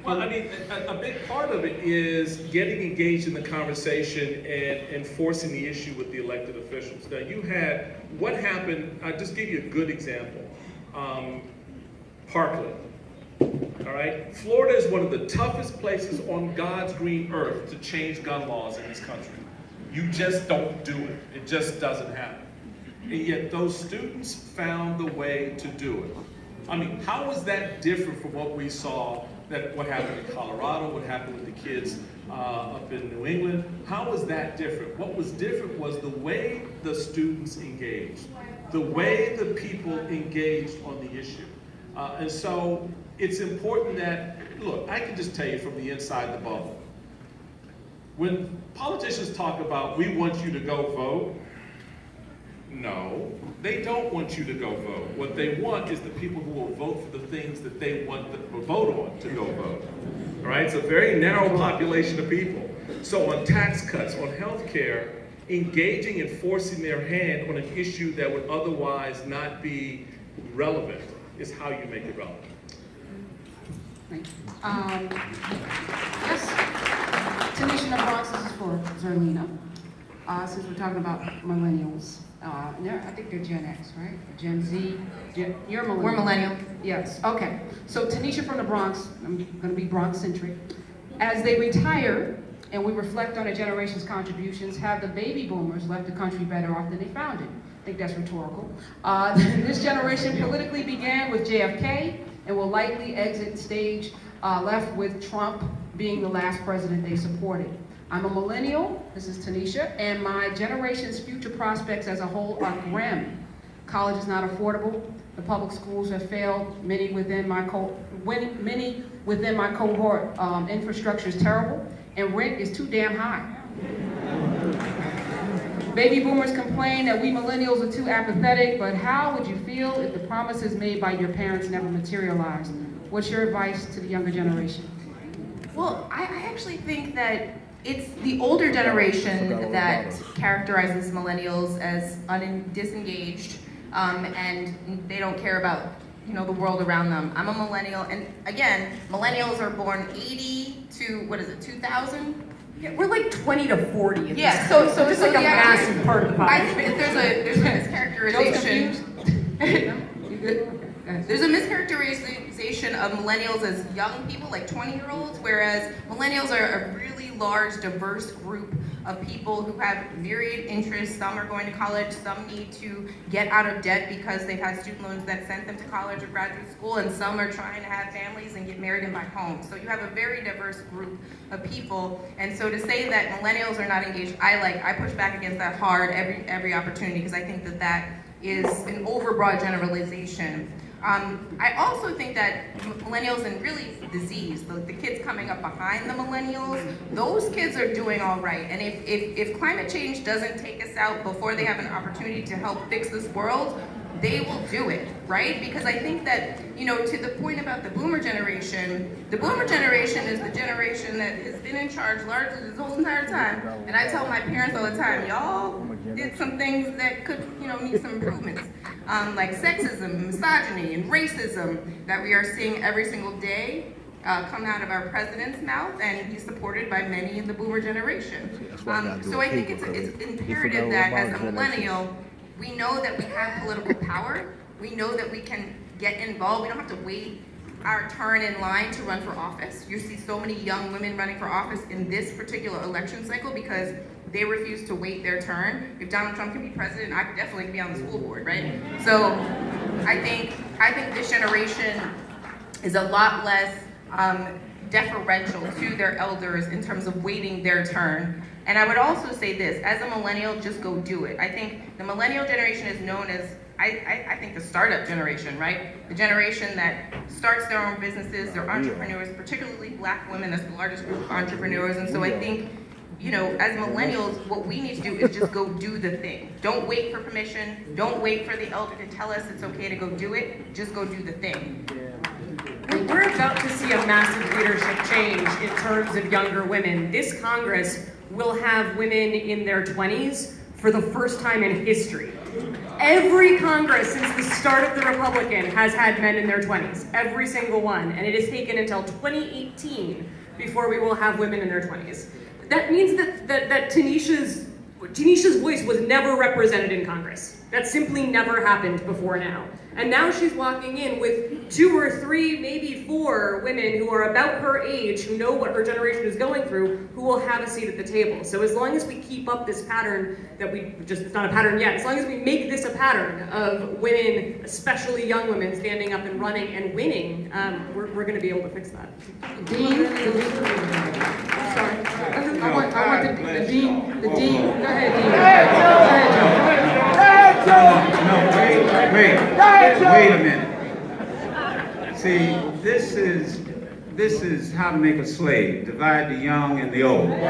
Well, I mean, a big part of it is getting engaged in the conversation and enforcing the issue with the elected officials. Now, you had, what happened, I'll just give you a good example. Parkland, all right? Florida is one of the toughest places on God's green earth to change gun laws in this country. You just don't do it. It just doesn't happen. And yet those students found the way to do it. I mean, how is that different from what we saw, what happened in Colorado, what happened with the kids up in New England? How was that different? What was different was the way the students engaged, the way the people engaged on the issue. And so it's important that, look, I can just tell you from the inside the bubble, when politicians talk about, we want you to go vote, no, they don't want you to go vote. What they want is the people who will vote for the things that they want to vote on to go vote. All right, it's a very narrow population of people. So on tax cuts, on health care, engaging and forcing their hand on an issue that would otherwise not be relevant is how you make it relevant. Yes, Tanisha in the Bronx, this is for Zerlina. Since we're talking about millennials, I think they're Gen X, right? Gen Z, you're millennial. We're millennial. Yes, okay. So Tanisha from the Bronx, I'm gonna be Bronx-centric. As they retire, and we reflect on a generation's contributions, have the baby boomers left the country better off than they found it? I think that's rhetorical. This generation politically began with JFK and will likely exit stage left with Trump being the last president they supported. I'm a millennial, this is Tanisha, and my generation's future prospects as a whole are grim. College is not affordable. The public schools have failed. Many within my cohort, infrastructure is terrible, and rent is too damn high. Baby boomers complain that we millennials are too apathetic, but how would you feel if the promises made by your parents never materialized? What's your advice to the younger generation? Well, I actually think that it's the older generation that characterizes millennials as disengaged, and they don't care about the world around them. I'm a millennial, and again, millennials are born 80 to 2000. Yeah, we're like 20 to 40. Yeah, so just like a massive part of the population. There's a mischaracterization. There's a mischaracterization of millennials as young people, like 20-year-olds, whereas millennials are a really large, diverse group of people who have myriad interests. Some are going to college, some need to get out of debt because they've had student loans that sent them to college or graduate school, and some are trying to have families and get married and buy homes. So you have a very diverse group of people, and so to say that millennials are not engaged, I push back against that hard every opportunity, because I think that is an overbroad generalization. I also think that millennials and really disease, the kids coming up behind the millennials, those kids are doing all right. And if climate change doesn't take us out before they have an opportunity to help fix this world, they will do it, right? Because I think that, to the point about the boomer generation is the generation that has been in charge largely this whole entire time. And I tell my parents all the time, y'all did some things that could, need some improvements. Like sexism, misogyny, and racism that we are seeing every single day. come out of our president's mouth, and he's supported by many in the boomer generation. So I think it's imperative that as a millennial, we know that we have political power. We know that we can get involved. We don't have to wait our turn in line to run for office. You see so many young women running for office in this particular election cycle because they refuse to wait their turn. If Donald Trump can be president, I could definitely be on the school board, right? So I think this generation is a lot less deferential to their elders in terms of waiting their turn. And I would also say this, as a millennial, just go do it. I think the millennial generation is known as, I think, the startup generation, right? The generation that starts their own businesses, they're entrepreneurs, particularly Black women, that's the largest group of entrepreneurs. And so I think, you know, as millennials, what we need to do is just go do the thing. Don't wait for permission. Don't wait for the elder to tell us it's okay to go do it. Just go do the thing. We're about to see a massive leadership change in terms of younger women. This Congress will have women in their 20s for the first time in history. Every Congress since the start of the Republican has had men in their 20s, every single one, and it has taken until 2018 before we will have women in their 20s. That means that Tanisha's voice was never represented in Congress. That simply never happened before now. And now she's walking in with 2 or 3, maybe 4 women who are about her age, who know what her generation is going through, who will have a seat at the table. So as long as we keep up this pattern that it's not a pattern yet, as long as we make this a pattern of women, especially young women, standing up and running and winning, we're going to be able to fix that. Dean, sorry. I want the Dean. Go ahead, Dean. No, wait a minute. See, this is how to make a slave. Divide the young and the old. Now,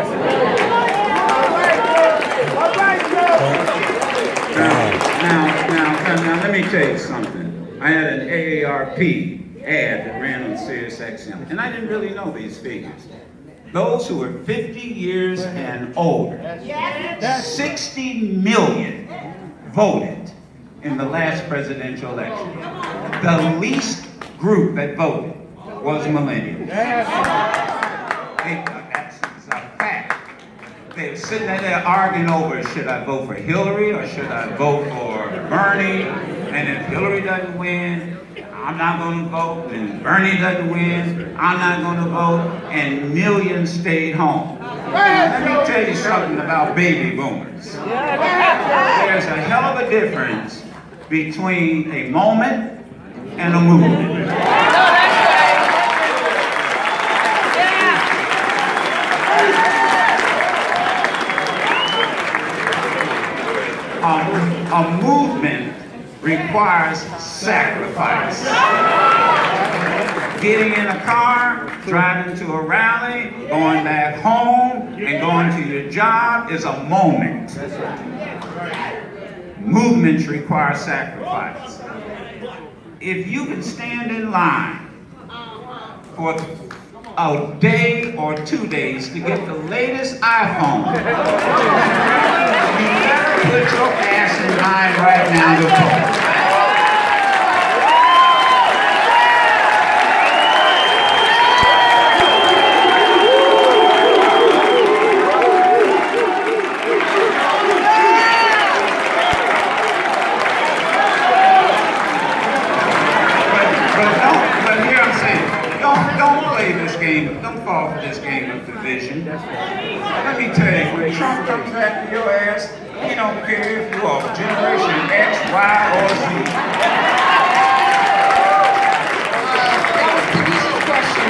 let me tell you something. I had an AARP ad that ran on Sirius XM, and I didn't really know these figures. Those who are 50 years and older, 60 million voted in the last presidential election. The least group that voted was millennials. That's a fact. They were sitting there arguing over, should I vote for Hillary or should I vote for Bernie? And if Hillary doesn't win, I'm not going to vote. And Bernie doesn't win, I'm not going to vote. And millions stayed home. Let me tell you something about baby boomers. There's a hell of a difference between a moment and a movement. A movement requires sacrifice. Getting in a car, driving to a rally, going back home, and going to your job is a moment. Movements require sacrifice. If you can stand in line for a day or 2 days to get the latest iPhone, you better put your ass in line right now to vote. Don't fall for this game of division. Let me tell you, when Trump comes after your ass, he don't care if you are Generation X, Y, or Z. That was Tanisha's question.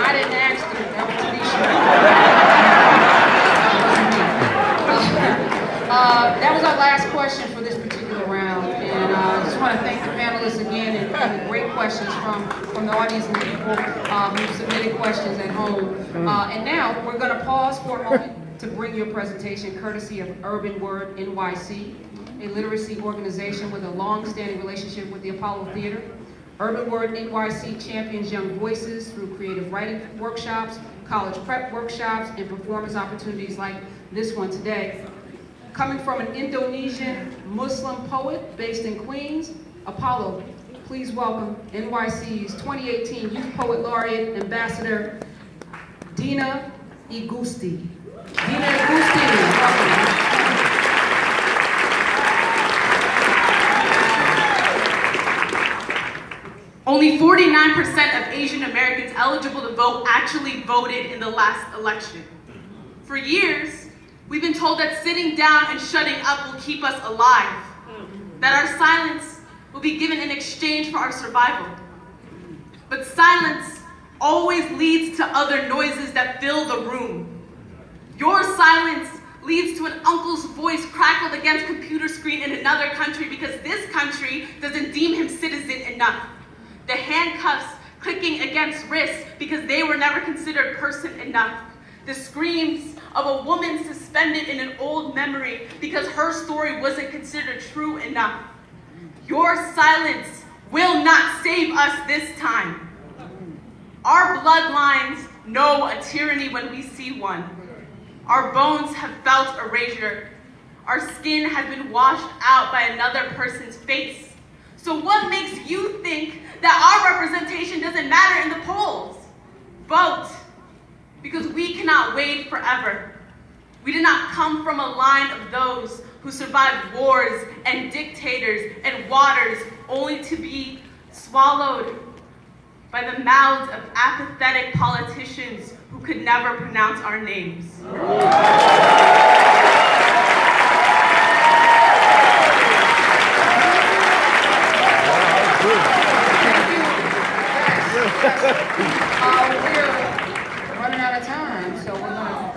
I didn't ask you. That was Tanisha. That was our last question for this particular round. And I just want to thank the panelists again and great questions from the audience and the people who submitted questions at home. And now we're going to pause for a moment to bring your presentation courtesy of Urban Word NYC, a literacy organization with a long-standing relationship with the Apollo Theater. Urban Word NYC champions young voices through creative writing workshops, college prep workshops, and performance opportunities like this one today. Coming from an Indonesian Muslim poet based in Queens, Apollo please welcome NYC's 2018 Youth Poet Laureate Ambassador Dina Igusti. Dina Igusti, welcome. Only 49% of Asian Americans eligible to vote actually voted in the last election. For years, we've been told that sitting down and shutting up will keep us alive, that our silence will be given in exchange for our survival. But silence always leads to other noises that fill the room. Your silence leads to an uncle's voice crackled against a computer screen in another country because this country doesn't deem him citizen enough. The handcuffs clicking against wrists because they were never considered person enough. The screams of a woman suspended in an old memory because her story wasn't considered true enough. Your silence will not save us this time. Our bloodlines know a tyranny when we see one. Our bones have felt erasure. Our skin has been washed out by another person's face. So what makes you think that our representation doesn't matter in the polls? Vote, because we cannot wait forever. We did not come from a line of those who survived wars and dictators and waters only to be swallowed by the mouths of apathetic politicians who could never pronounce our names. We're running out of time, so we're gonna.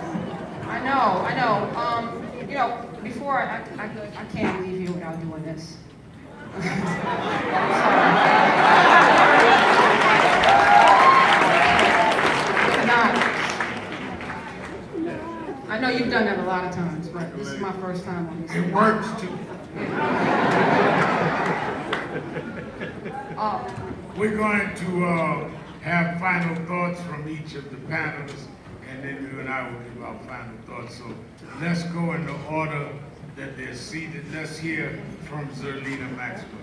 I know. You know, before I can't leave you without doing this. I know you've done that a lot of times, but this is my first time on this. It works too. We're going to have final thoughts from each of the panelists, and then you and I will give our final thoughts. So let's go in the order that they're seated. Let's hear from Zerlina Maxwell.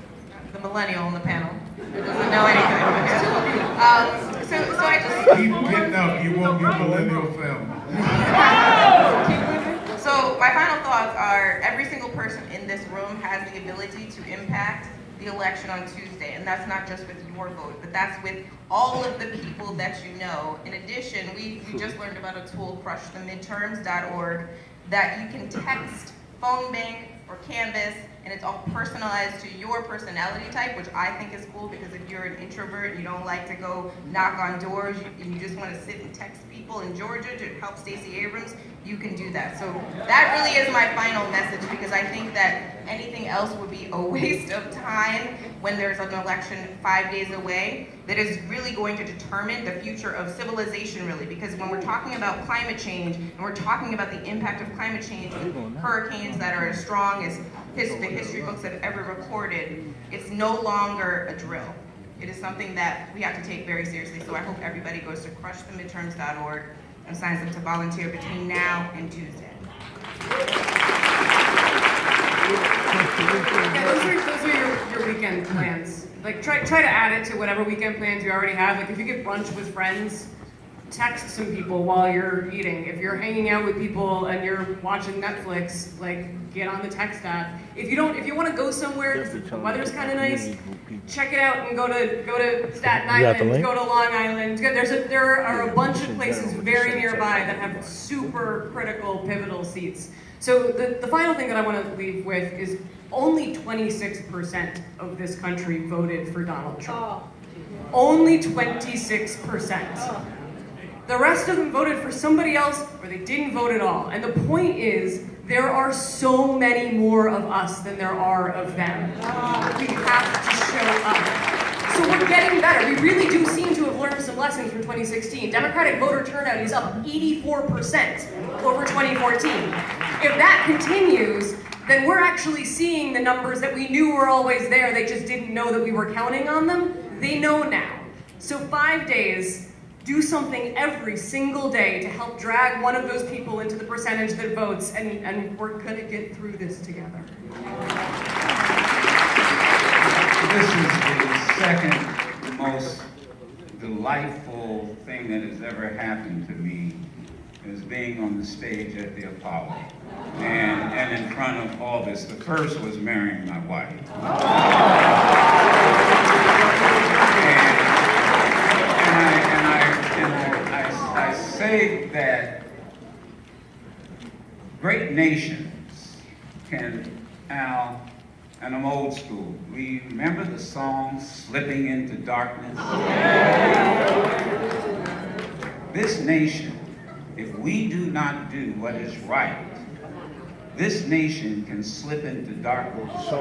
The millennial on the panel who doesn't know anything. So I just Keep getting up. You won't be millennial forever. So my final thoughts are every single person in this room has the ability to impact the election on Tuesday, and that's not just with your vote, but that's with all of the people that you know. In addition, we just learned about a tool, crushthemidterms.org, that you can text, phone bank, or canvas, and it's all personalized to your personality type, which I think is cool because if you're an introvert, you don't like to go knock on doors, you just want to sit and text people in Georgia to help Stacey Abrams, you can do that. So that really is my final message because I think that anything else would be a waste of time when there's an election 5 days away that is really going to determine the future of civilization really, because when we're talking about climate change and we're talking about the impact of climate change with hurricanes that are as strong as the history books have ever recorded, it's no longer a drill. It is something that we have to take very seriously. So I hope everybody goes to crushthemidterms.org and signs up to volunteer between now and Tuesday. Yeah, those are your weekend plans. Like try to add it to whatever weekend plans you already have. Like if you get brunch with friends, text some people while you're eating. If you're hanging out with people and you're watching Netflix, like get on the text app. If you want to go somewhere, the weather's kind of nice, check it out and go to Staten Island, go to Long Island. There are a bunch of places very nearby that have super critical, pivotal seats. So the final thing that I want to leave with is only 26% of this country voted for Donald Trump. Only 26%. The rest of them voted for somebody else or they didn't vote at all. And the point is, there are so many more of us than there are of them. We have to show up. So we're getting better. We really do seem to have learned some lessons from 2016. Democratic voter turnout is up 84% over 2014. If that continues, then we're actually seeing the numbers that we knew were always there. They just didn't know that we were counting on them. They know now. So 5 days, do something every single day to help drag one of those people into the percentage that votes, and we're gonna get through this together. This is the second most delightful thing that has ever happened to me is being on the stage at the Apollo and in front of all this. The first was marrying my wife. I say that great nations can, Al, and I'm old school. We remember the song Slipping into Darkness? This nation, if we do not do what is right, this nation can slip into darkness.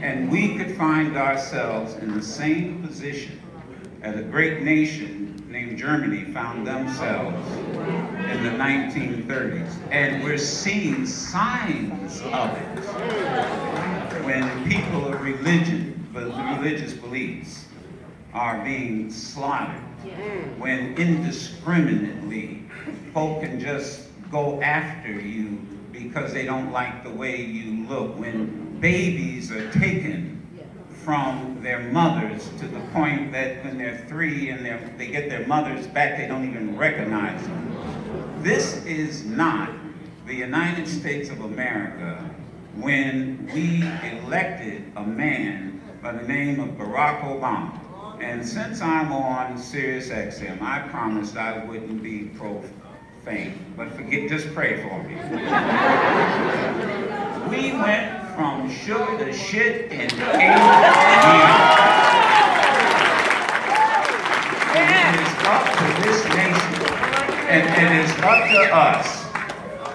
And we could find ourselves in the same position as a great nation named Germany found themselves in the 1930s. And we're seeing signs of it when people of religious beliefs are being slaughtered, when indiscriminately folk can just go after you because they don't like the way you look, when babies are taken from their mothers to the point that when they're 3 and they get their mothers back, they don't even recognize them. This is not the United States of America when we elected a man by the name of Barack Obama. And since I'm on Sirius XM, I promised I wouldn't be profane, but just pray for me. We went from sugar to shit in 8 years. And it is up to this nation, and it is up to us,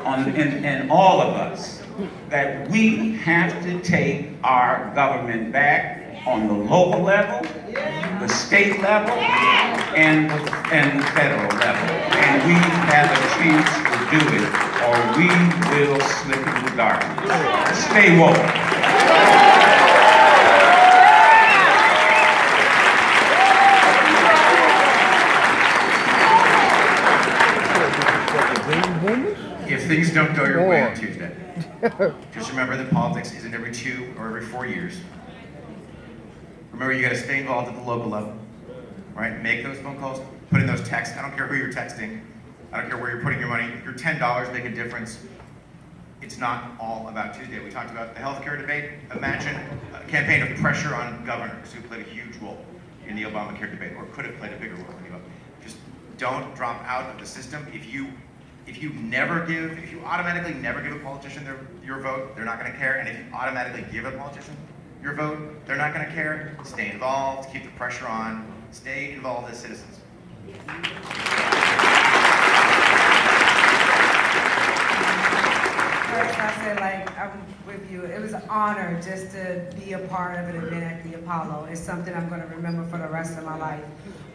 and all of us, that we have to take our government back on the local level, the state level, and the federal level. And we have a chance to do it, or we will slip into darkness. Stay woke. If things don't go your way on Tuesday, just remember that politics isn't every 2 or every 4 years. Remember, you gotta stay involved at the local level, right? Make those phone calls, put in those texts. I don't care who you're texting. I don't care where you're putting your money. Your $10 make a difference. It's not all about Tuesday. We talked about the healthcare debate. Imagine a campaign of pressure on governors who played a huge role in the Obamacare debate, or could have played a bigger role in the Obama. Just don't drop out of the system. If you automatically never give a politician your vote, they're not going to care. And if you automatically give a politician your vote, they're not going to care. Stay involved, keep the pressure on, stay involved as citizens. First, I said, I'm with you. It was an honor just to be a part of an event at the Apollo. It's something I'm going to remember for the rest of my life.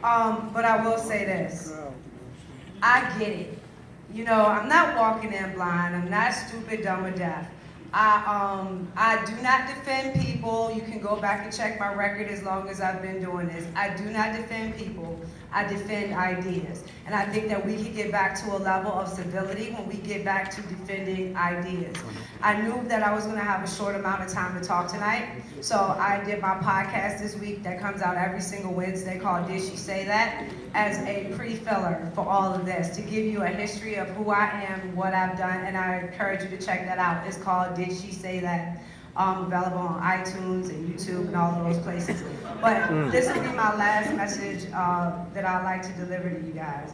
But I will say this. I get it. You know, I'm not walking in blind. I'm not stupid, dumb, or deaf. I do not defend people. You can go back and check my record as long as I've been doing this. I do not defend people. I defend ideas. And I think that we can get back to a level of civility when we get back to defending ideas. I knew that I was going to have a short amount of time to talk tonight, so I did my podcast this week that comes out every single Wednesday called Did She Say That? As a pre-filler for all of this, to give you a history of who I am, what I've done, and I encourage you to check that out. It's called Did She Say That? Available on iTunes and YouTube and all of those places. But this will be my last message that I'd like to deliver to you guys.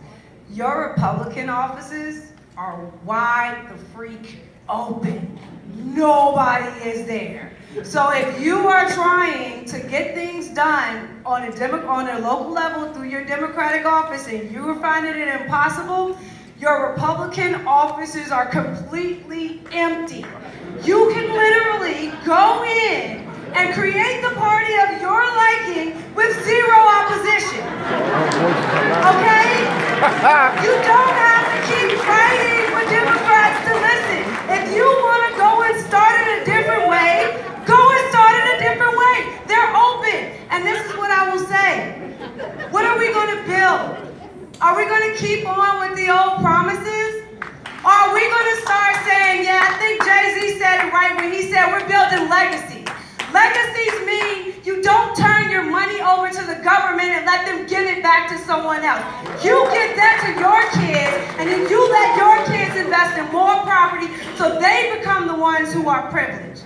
Your Republican offices are wide the freak open. Nobody is there. So if you are trying to get things done on a local level through your Democratic office and you are finding it impossible, your Republican offices are completely empty. You can literally go in and create the party of your liking with zero opposition. Okay? You don't have to keep fighting for Democrats to listen. If you want to go and start it a different way, go and start it a different way. They're open. And this is what I will say. What are we going to build? Are we going to keep on with the old promises? Or are we going to start saying, yeah, I think Jay-Z said it right when he said we're building legacies. Legacies mean You don't turn your money over to the government and let them give it back to someone else. You give that to your kids, and then you let your kids invest in more property so they become the ones who are privileged.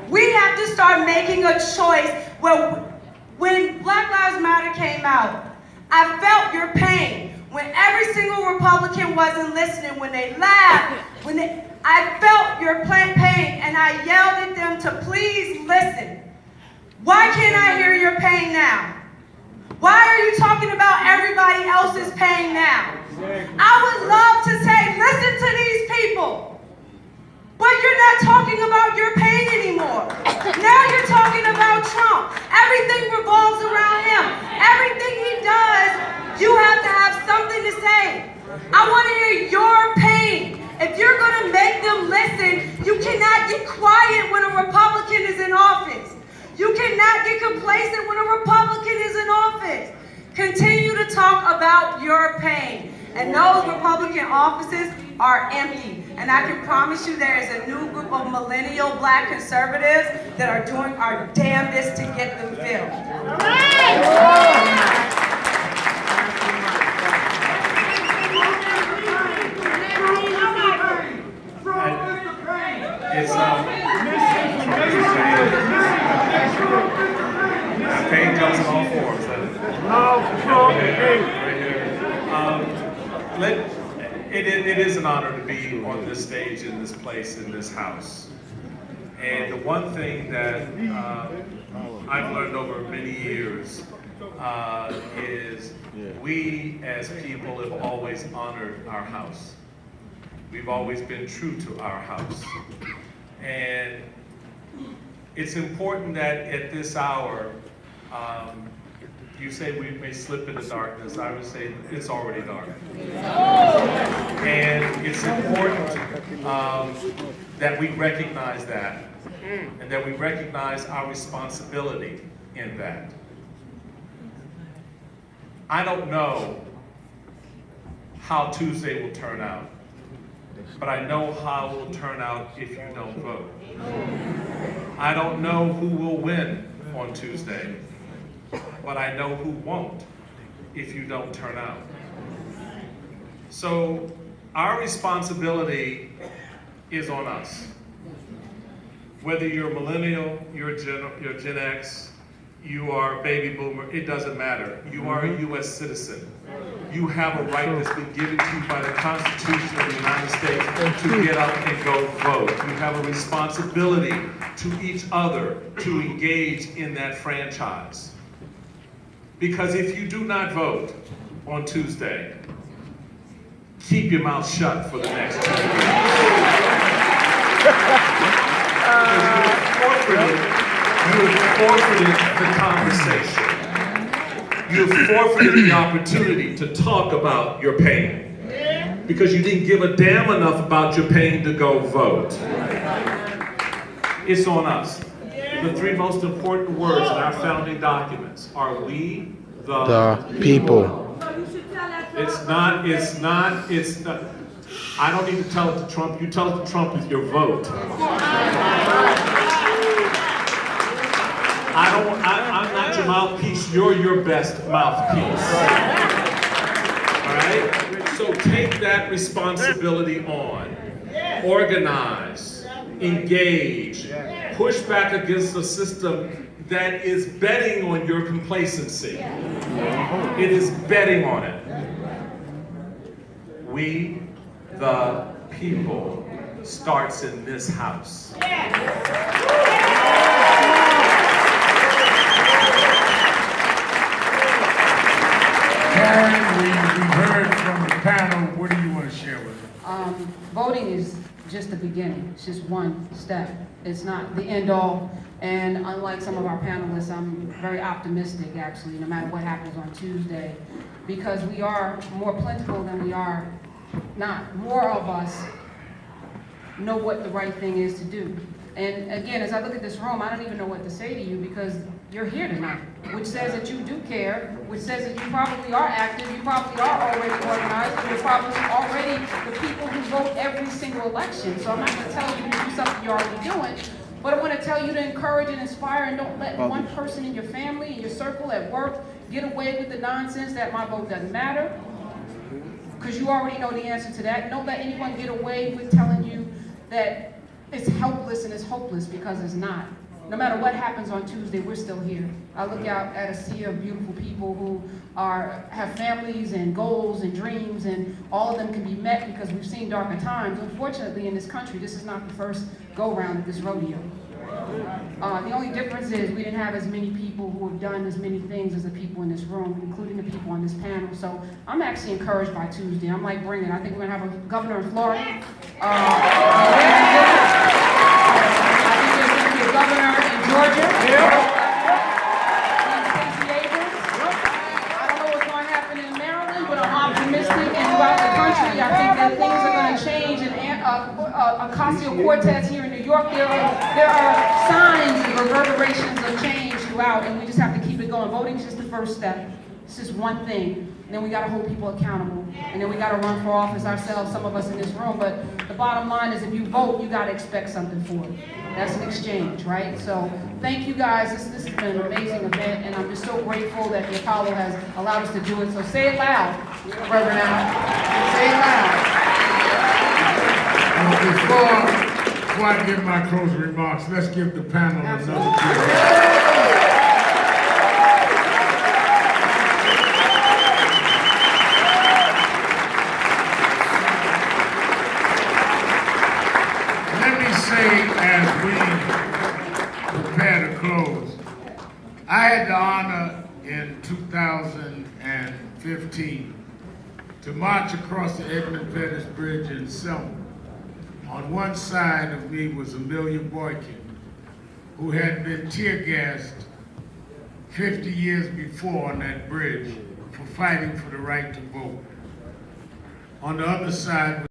We have to start making a choice. Well, when Black Lives Matter came out, I felt your pain. When every single Republican wasn't listening, when they laughed, I felt your pain, and I yelled at them to please listen. Why can't I hear your pain now? Why are you talking about everybody else's pain now? I would love to say, listen to these people. But you're not talking about your pain anymore. Now you're talking about Trump. Everything revolves around him. Everything he does, you have to have something to say. I want to hear your pain. If you're going to make them listen, you cannot get quiet when a Republican is in office. You cannot get complacent when a Republican is in office. Continue to talk about your pain. And those Republican offices are empty. And I can promise you there is a new group of millennial Black conservatives that are doing our damnedest to get them filled. Pain comes in all forms. It is an honor to be on this stage, in this place, in this house. And the one thing that I've learned over many years is we as people have always honored our house. We've always been true to our house. And it's important that at this hour, you say we may slip into darkness. I would say it's already dark. And it's important that we recognize that, and that we recognize our responsibility in that. I don't know how Tuesday will turn out, but I know how it will turn out if you don't vote. I don't know who will win on Tuesday, but I know who won't if you don't turn out. So our responsibility is on us. Whether you're a millennial, you're Gen X, you are a baby boomer, it doesn't matter. You are a U.S. citizen. You have a right that's been given to you by the Constitution of the United States to get up and go vote. You have a responsibility to each other to engage in that franchise. Because if you do not vote on Tuesday, keep your mouth shut for the next 2 years. You have forfeited the conversation. You have forfeited the opportunity to talk about your pain because you didn't give a damn enough about your pain to go vote. It's on us. The three most important words in our founding documents are we, the people. It's not, I don't need to tell it to Trump, you tell it to Trump with your vote. I'm not your mouthpiece, you're your best mouthpiece. All right? So take that responsibility on. Organize, engage, push back against a system that is betting on your complacency. It is betting on it. We, the people, starts in this house. Karen, we heard from the panel. What do you want to share with us? Voting is just the beginning. It's just one step. It's not the end all. And unlike some of our panelists, I'm very optimistic, actually, no matter what happens on Tuesday, because we are more plentiful than we are not. More of us know what the right thing is to do. And again, as I look at this room, I don't even know what to say to you because you're here tonight, which says that you do care, which says that you probably are active, you probably are already organized, and you're probably already the people who vote every single election. So I'm not going to tell you to do something you're already doing, But I want to tell you to encourage and inspire, and don't let one person in your family, in your circle, at work, get away with the nonsense that my vote doesn't matter. Because you already know the answer to that. Don't let anyone get away with telling you that it's helpless and it's hopeless, because it's not. No matter what happens on Tuesday, we're still here. I look out at a sea of beautiful people who have families and goals and dreams, and all of them can be met because we've seen darker times. Unfortunately, in this country, this is not the first go-round at this rodeo. The only difference is we didn't have as many people who have done as many things as the people in this room, including the people on this panel. So I'm actually encouraged by Tuesday. I'm like, bring it. I think we're gonna have a governor in Florida. I think there's gonna be a governor in Georgia. Stacey Abrams. I don't know what's gonna happen in Maryland, but I'm optimistic. And throughout the country, I think that things are gonna change. And Ocasio-Cortez here in New York, there are signs and reverberations of change throughout, and we just have to keep it going. Voting is just the first step. It's just one thing. And then we got to hold people accountable, and then we got to run for office ourselves, some of us in this room. But the bottom line is, if you vote, you got to expect something for it. That's an exchange, right? So thank you guys. This has been an amazing event, and I'm just so grateful that the Apollo has allowed us to do it. So say it loud, Reverend Al. Say it loud. Before I give my closing remarks, let's give the panel another cheer. Let me say, as we prepare to close, I had the honor in 2015 to march across the Edmund Pettus Bridge in Selma. On one side of me was Amelia Boykin, who had been tear gassed 50 years before on that bridge for fighting for the right to vote. On the other side